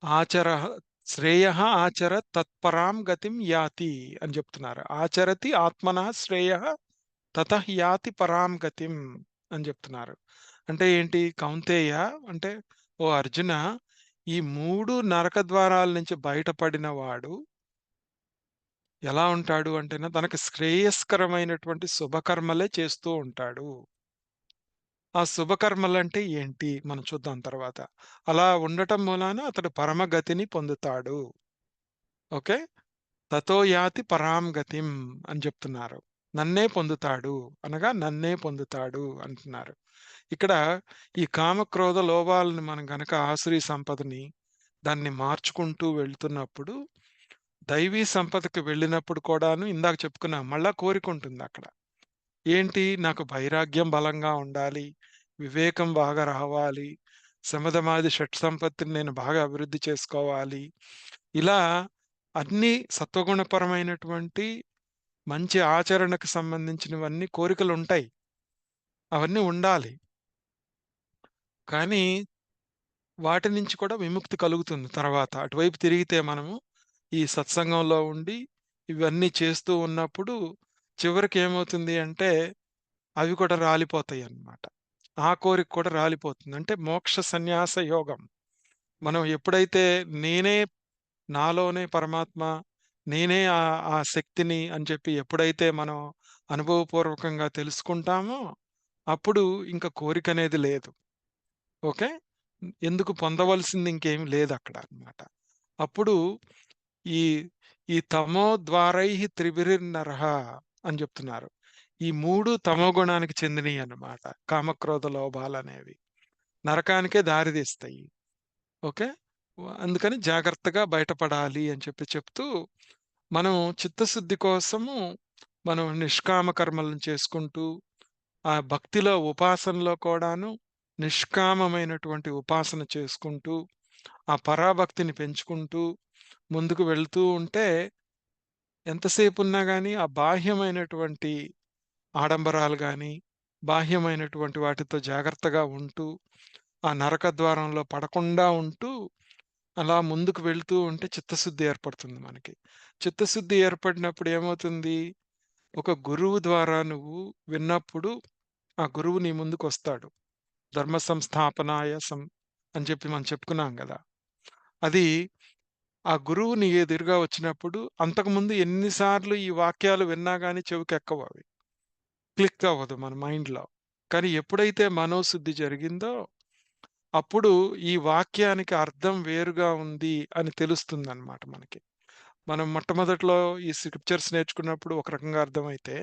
ఆచరః శ్రేయః ఆచరత్ తత్పరాం గతిం యాతి అని చెప్తున్నారు. ఆచరతి ఆత్మనః శ్రేయః తతః యాతి పరాం గతిం అని చెప్తున్నారు. అంటే ఏంటి? కౌంతేయ అంటే, ఓ అర్జున, ఈ 3 నరక ద్వారాల నుంచి బయటపడిన వాడు ఎలా ఉంటాడు అంటేనా, తనకి శ్రేయస్కరమైనటువంటి శుభకర్మలే చేస్తూ ఉంటాడు. ఆ శుభకర్మలంటే ఏంటి? మనం చూద్దాం తర్వాత. అలా ఉండటం మూలాన అతడు పరమగతిని పొందుతాడు. ఓకే. తతో యాతి పరాం గతిం అని చెప్తున్నారు. నన్నే పొందుతాడు. అనగా నన్నే పొందుతాడు అంటున్నారు. ఇక్కడ ఈ కామక్రోధ లోభాలను మనం గనక ఆసురీ సంపదని దాన్ని మార్చుకుంటూ వెళ్తున్నప్పుడు, దైవీ సంపదకి వెళ్ళినప్పుడు కూడాను ఇందాక చెప్పుకున్నాం. మళ్ళా కోరికుంటుందక్కడ. ఏంటి? నాకు వైరాగ్యం బలంగా ఉండాలి. వివేకం బాగా రావాలి. శమధమాది షట్‌సంపత్తిని నేను బాగా అభివృద్ధి చేసుకోవాలి. ఇలా అన్నీ సత్వగుణపరమైనటువంటి మంచి ఆచరణకు సంబంధించినవన్నీ కోరికలుంటాయి. అవన్నీ ఉండాలి. కానీ వాటి నుంచి కూడా విముక్తి కలుగుతుంది తర్వాత. అటువైపు తిరిగితే మనము ఈ సత్సంగంలో ఉండి, ఇవన్నీ చేస్తూ ఉన్నప్పుడు చివరికి ఏమవుతుంది అంటే అవి కూడా రాలిపోతాయన్నమాట. ఆ కోరిక కూడా రాలిపోతుంది. అంటే మోక్ష సన్యాస యోగం. మనం ఎప్పుడైతే నేనే నాలోనే పరమాత్మ, నేనే ఆ శక్తిని అని చెప్పి ఎప్పుడైతే మనం అనుభవపూర్వకంగా తెలుసుకుంటామో, అప్పుడు ఇంక కోరికనేది లేదు. ఓకే. ఎందుకు పొందవలసింది ఇంకేమి లేదక్కడ అన్నమాట. అప్పుడు ఈ ఈ తమోద్వారైః త్రిభిర్నరః అని చెప్తున్నారు. ఈ 3 తమో గుణానికి చెందినయన్నమాట. కామక్రోధ లోభాలనేవి. నరకానికే దారితీస్తాయి. ఓకే. అందుకని జాగ్రత్తగా బయటపడాలి అని చెప్పి చెప్తూ, మనం చిత్తశుద్ధి కోసము మనం నిష్కామ కర్మలను చేసుకుంటూ, ఆ భక్తిలో ఉపాసనలో కూడాను నిష్కామమైనటువంటి ఉపాసన చేసుకుంటూ, ఆ పరాభక్తిని పెంచుకుంటూ ముందుకు వెళ్తూ ఉంటే ఎంతసేపున్నా గాని ఆ బాహ్యమైనటువంటి ఆడంబరాలు గాని, బాహ్యమైనటువంటి వాటితో జాగ్రత్తగా ఉంటూ, ఆ నరక ద్వారంలో పడకుండా ఉంటూ, అలా ముందుకు వెళ్తూ ఉంటే చిత్తశుద్ధి ఏర్పడుతుంది మనకి. చిత్తశుద్ధి ఏర్పడినప్పుడు ఏమవుతుంది? ఒక గురువు ద్వారా నువ్వు విన్నప్పుడు, ఆ గురువు నీ ముందుకొస్తాడు. ధర్మ సంస్థాపనాయ అని చెప్పి మనం చెప్పుకున్నాం గదా! అది ఆ గురువు నీ ఎదురుగా వచ్చినప్పుడు, అంతకుముందు ఎన్ని సార్లు ఈ వాక్యాలు విన్నా గాని చెవికెక్కవవి. క్లిక్ అవ్వదు మన మైండ్‌లో. కానీ ఎప్పుడైతే మనోశుద్ధి జరిగిందో, అప్పుడు ఈ వాక్యానికి అర్థం వేరుగా ఉంది అని తెలుస్తుందన్నమాట మనకి. మనం మొట్టమొదట్లో ఈ స్క్రిప్చర్స్ నేర్చుకున్నప్పుడు ఒక రకంగా అర్థమైతే,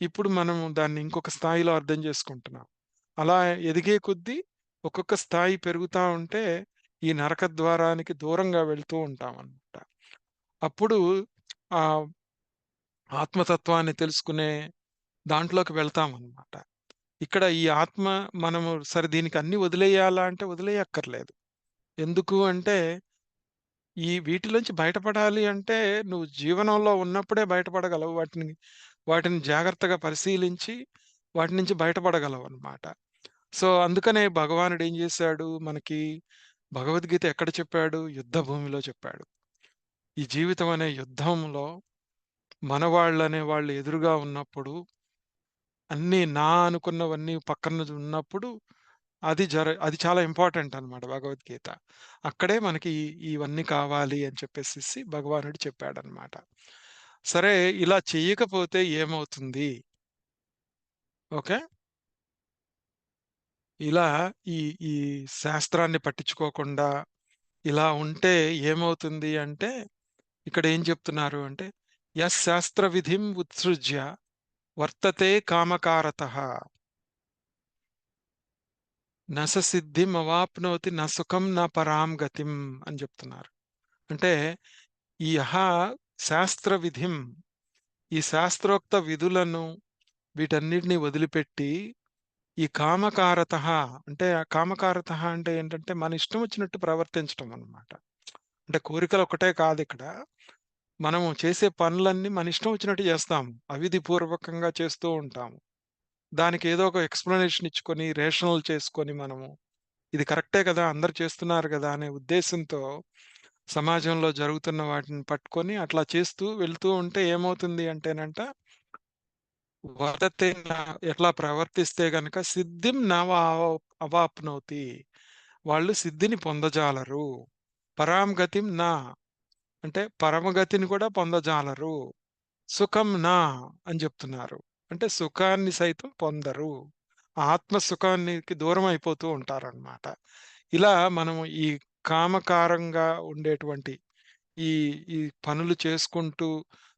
ఇప్పుడు మనం దాన్ని ఇంకొక స్థాయిలో అర్థం చేసుకుంటున్నాం. అలా ఎదిగే కొద్దీ ఒక్కొక్క స్థాయి పెరుగుతా ఉంటే, ఈ నరక ద్వారానికి దూరంగా వెళ్తూ ఉంటామన్నమాట. అప్పుడు ఆహ్, ఆత్మతత్వాన్ని తెలుసుకునే దాంట్లోకి వెళ్తామన్నమాట. ఇక్కడ ఈ ఆత్మ మనము సరే దీనికి అన్నీ వదిలేయాలా అంటే వదిలేయక్కర్లేదు. ఎందుకు అంటే ఈ వీటిలోంచి బయటపడాలి అంటే నువ్వు జీవనంలో ఉన్నప్పుడే బయటపడగలవు. వాటిని జాగ్రత్తగా పరిశీలించి వాటి నుంచి బయటపడగలవన్నమాట. సో, అందుకనే భగవానుడు ఏం జేశాడు మనకి భగవద్గీత ఎక్కడ చెప్పాడు? యుద్ధ భూమిలో చెప్పాడు. ఈ జీవితం అనే యుద్ధంలో మనవాళ్ళనే వాళ్ళు ఎదురుగా ఉన్నప్పుడు అన్నీ నా అనుకున్నవన్నీ పక్కన ఉన్నప్పుడు అది చాలా ఇంపార్టెంట్ అన్నమాట భగవద్గీత. అక్కడే మనకి ఇవన్నీ కావాలి అని చెప్పేసేసి భగవానుడు చెప్పాడన్నమాట. సరే ఇలా చెయ్యకపోతే ఏమవుతుంది? ఓకే. ఇలా ఈ ఈ శాస్త్రాన్ని పట్టించుకోకుండా ఇలా ఉంటే ఏమవుతుంది అంటే, ఇక్కడ ఏం చెప్తున్నారు అంటే, యశాస్త్ర విధిం ఉత్సృజ్య వర్తతే కామకారతః న సిద్ధిం అవాప్నోతి న సుఖం న పరాం గతిం అని చెప్తున్నారు. అంటే ఈ శాస్త్ర విధిం ఈ శాస్త్రోక్త విధులను వీటన్నిటిని వదిలిపెట్టి ఈ కామకారతః అంటే ఆ కామకారతః అంటే ఏంటంటే మన ఇష్టం వచ్చినట్టు ప్రవర్తించటం అన్నమాట. అంటే కోరికలు ఒకటే కాదిక్కడ. మనము చేసే పనులన్నీ మన ఇష్టం వచ్చినట్టు చేస్తాము. అవిధిపూర్వకంగా చేస్తూ ఉంటాము. దానికి ఏదో ఒక ఎక్స్‌ప్లనేషన్ ఇచ్చుకొని, రేషనల్ చేసుకొని మనము ఇది కరెక్టే కదా! అందరూ చేస్తున్నారు గదా! అనే ఉద్దేశంతో సమాజంలో జరుగుతున్న వాటిని పట్టుకొని అట్లా చేస్తూ వెళ్తూ ఉంటే ఏమవుతుంది అంటేనంట, వర్తతే న ఎట్లా ప్రవర్తిస్తే గనక సిద్ధిం అవాప్నోతి. వాళ్ళు సిద్ధిని పొందజాలరు. పరాం గతిం అంటే పరమగతిని కూడా పొందజాలరు. సుఖం అని చెప్తున్నారు. అంటే సుఖాన్ని సైతం పొందరు. ఆత్మ సుఖానికి దూరం అయిపోతూ ఉంటారనమాట. ఇలా మనము ఈ కామకారంగా ఉండేటువంటి ఈ ఈ పనులు చేసుకుంటూ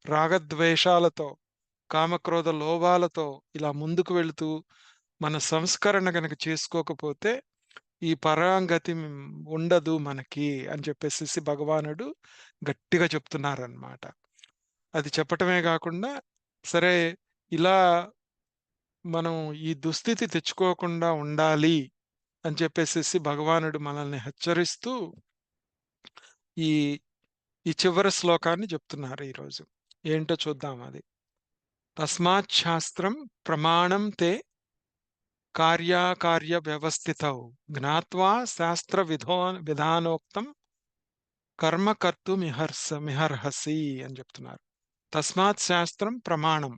రాగద్వేషాలతో, కామక్రోధ లోభాలతో ఇలా ముందుకు వెళుతూ మన సంస్కరణ గనక చేసుకోకపోతే ఈ పరాంగతి ఉండదు మనకి అని చెప్పేసేసి భగవానుడు గట్టిగా చెప్తున్నారనమాట. అది చెప్పటమే గాకుండా, సరే ఇలా మనం ఈ దుస్థితి తెచ్చుకోకుండా ఉండాలి అని చెప్పేసేసి భగవానుడు మనల్ని హెచ్చరిస్తూ ఈ, ఈ చివరి శ్లోకాన్ని చెప్తున్నారు ఈరోజు. ఏంటో చూద్దాం అది. తస్మాత్ శాస్త్రం ప్రమాణం తే కార్యాకార్య వ్యవస్థితౌ జ్ఞాత్వా శాస్త్ర విధానోక్తం కర్మ కర్తుమిహర్హసి అని చెప్తున్నారు. తస్మాత్ శాస్త్రం ప్రమాణం.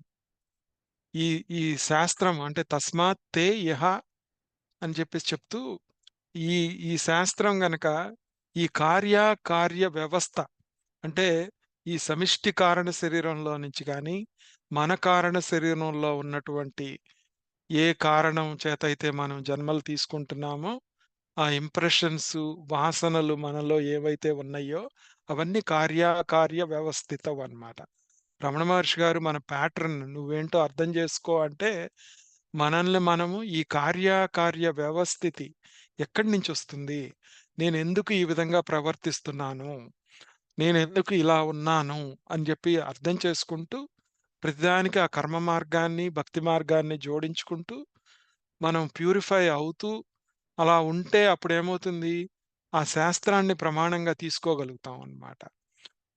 ఈ ఈ శాస్త్రం అంటే తస్మాత్ తే యహ అని చెప్పేసి చెప్తూ, ఈ ఈ శాస్త్రం గనక ఈ కార్య వ్యవస్థ అంటే ఈ సమిష్టి కారణ శరీరంలో నుంచి గాని, మన కారణ శరీరంలో ఉన్నటువంటి ఏ కారణం చేతైతే మనం జన్మలు తీసుకుంటున్నామో, ఆ ఇంప్రెషన్స్, వాసనలు మనలో ఏవైతే ఉన్నాయో అవన్నీ కార్య వ్యవస్థితం అన్నమాట. రమణ మహర్షి గారు మన ప్యాటర్న్ నువ్వేంటో అర్థం చేసుకో అంటే, మనల్ని మనము ఈ కార్య వ్యవస్థితి ఎక్కడి నుంచొస్తుంది? నేనెందుకు ఈ విధంగా ప్రవర్తిస్తున్నాను? నేనెందుకు ఇలా ఉన్నాను? అని జెప్పి అర్థం చేసుకుంటూ, ప్రతిదానికి ఆ కర్మ మార్గాన్ని, భక్తి మార్గాన్ని జోడించుకుంటూ, మనం ప్యూరిఫై అవుతూ, అలా ఉంటే అప్పుడేమవుతుంది? ఆ శాస్త్రాన్ని ప్రమాణంగా తీసుకోగలుగుతాం అన్నమాట.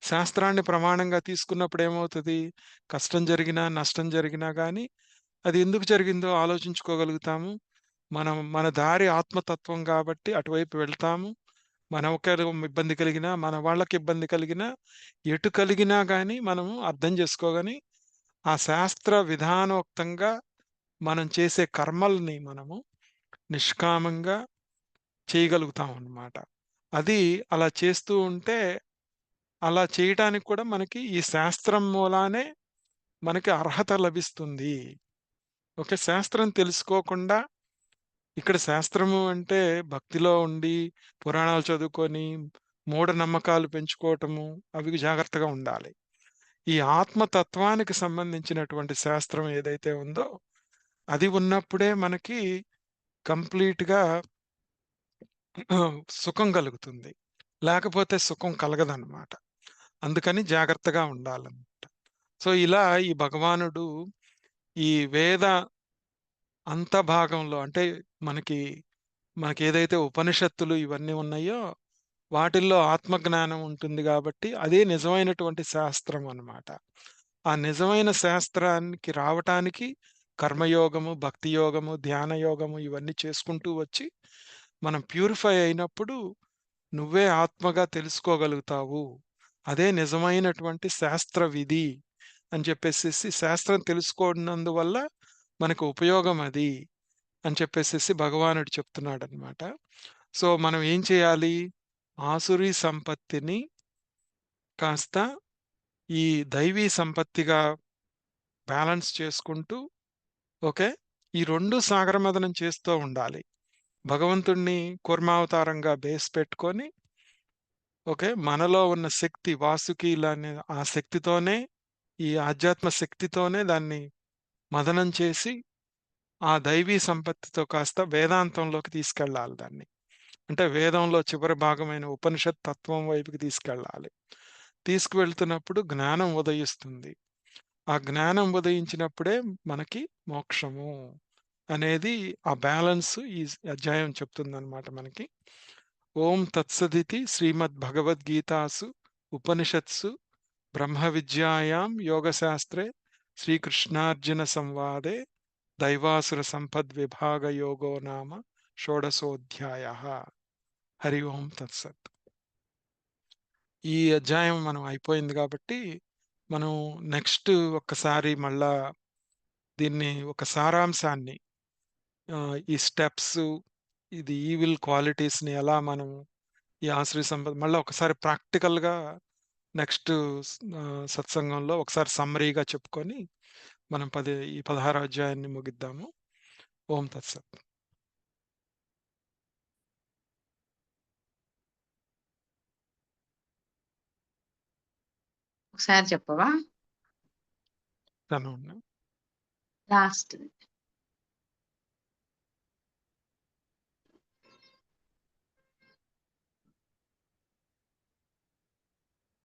శాస్త్రాన్ని ప్రమాణంగా తీసుకున్నప్పుడు ఏమవుతది? కష్టం జరిగినా, నష్టం జరిగినా గానీ, అది ఎందుకు జరిగిందో ఆలోచించుకోగలుగుతాము. మన దారి ఆత్మతత్వం గాబట్టి అటువైపు వెళ్తాము. మనొకరు ఇబ్బంది కలిగినా, మన వాళ్ళకి ఇబ్బంది కలిగినా, ఎటు కలిగినా గానీ మనము అర్థం జేసుకోగని, ఆ శాస్త్ర విధానోక్తంగా మనం చేసే కర్మల్ని మనము నిష్కామంగా చేయగలుగుతామనమాట. అది అలా చేస్తూ ఉంటే, అలా చేయటానికి కూడా మనకి ఈ శాస్త్రం మూలానే మనకి అర్హత లభిస్తుంది. ఓకే. శాస్త్రం తెలుసుకోకుండా ఇక్కడ శాస్త్రము అంటే భక్తిలో ఉండి, పురాణాలు చదువుకొని, మూఢనమ్మకాలు పెంచుకోవటము, అవి జాగ్రత్తగా ఉండాలి. ఈ ఆత్మతత్వానికి సంబంధించినటువంటి శాస్త్రం ఏదైతే ఉందో, అది ఉన్నప్పుడే మనకి కంప్లీట్‌గా సుఖం కలుగుతుంది. లేకపోతే సుఖం కలగదనమాట. అందుకని జాగ్రత్తగా ఉండాలన్నమాట. సో, ఇలా ఈ భగవానుడు ఈ వేద అంతభాగంలో అంటే మనకి మనకేదైతే ఉపనిషత్తులు ఇవన్నీ ఉన్నాయో, వాటిల్లో ఆత్మజ్ఞానం ఉంటుంది గాబట్టి, అదే నిజమైనటువంటి శాస్త్రం అన్నమాట. ఆ నిజమైన శాస్త్రానికి రావటానికి కర్మయోగము, భక్తి యోగము, ధ్యాన యోగము ఇవన్నీ చేసుకుంటూ వచ్చి, మనం ప్యూరిఫై అయినప్పుడు నువ్వే ఆత్మగా తెలుసుకోగలుగుతావు. అదే నిజమైనటువంటి శాస్త్ర విధి అని చెప్పేసేసి శాస్త్రం తెలుసుకోనందువల్ల మనకు ఉపయోగం అది అని చెప్పేసేసి భగవానుడు చెప్తున్నాడనమాట. సో, మనం ఏం చేయాలి? ఆసురీ సంపత్తిని కాస్త ఈ దైవీ సంపత్తిగా బ్యాలెన్స్ చేసుకుంటూ ఓకే. ఈ 2 సాగరమథనం చేస్తూ ఉండాలి. భగవంతుడిని కూర్మావతారంగా బేస్ పెట్టుకొని ఓకే. మనలో ఉన్న శక్తి వాసుకీలనే ఆ శక్తితోనే ఈ ఆధ్యాత్మ శక్తితోనే దాన్ని మథనం చేసి, ఆ దైవీ సంపత్తితో కాస్త వేదాంతంలోకి తీసుకెళ్ళాలి దాన్ని. అంటే వేదంలో చివరి భాగమైన ఉపనిషత్ తత్వం వైపుకి తీసుకెళ్ళాలి. తీసుకువెళ్తున్నప్పుడు జ్ఞానం ఉదయిస్తుంది. ఆ జ్ఞానం ఉదయించినప్పుడే మనకి మోక్షము అనేది ఆ బ్యాలెన్స్ ఈ అధ్యాయం చెప్తుందనమాట మనకి. ఓం తత్సదితి శ్రీమద్భగవద్గీతాసు ఉపనిషత్సు బ్రహ్మ విద్యాయాం యోగశాస్త్రే శ్రీకృష్ణార్జున సంవాదే దైవాసుర సంపద్విభాగ యోగో నామ షోడశోऽధ్యాయః. హరి ఓం తత్సత్. ఈ అధ్యాయం మనం అయిపోయింది కాబట్టి, మనం నెక్స్ట్ ఒక్కసారి మళ్ళా దీన్ని ఒక సారాంశాన్ని ఈ స్టెప్స్, ఇది ఈవిల్ క్వాలిటీస్‌ని ఎలా మనం ఈ ఆశ్రయ సంపద మళ్ళా ఒకసారి ప్రాక్టికల్‌గా నెక్స్ట్ సత్సంగంలో ఒకసారి సమ్మరీగా చెప్పుకొని, మనం ఈ 16 అధ్యాయాన్ని ముగిద్దాము. ఓం తత్సత్. ఒకసారి చెప్పవా? తను లాస్ట్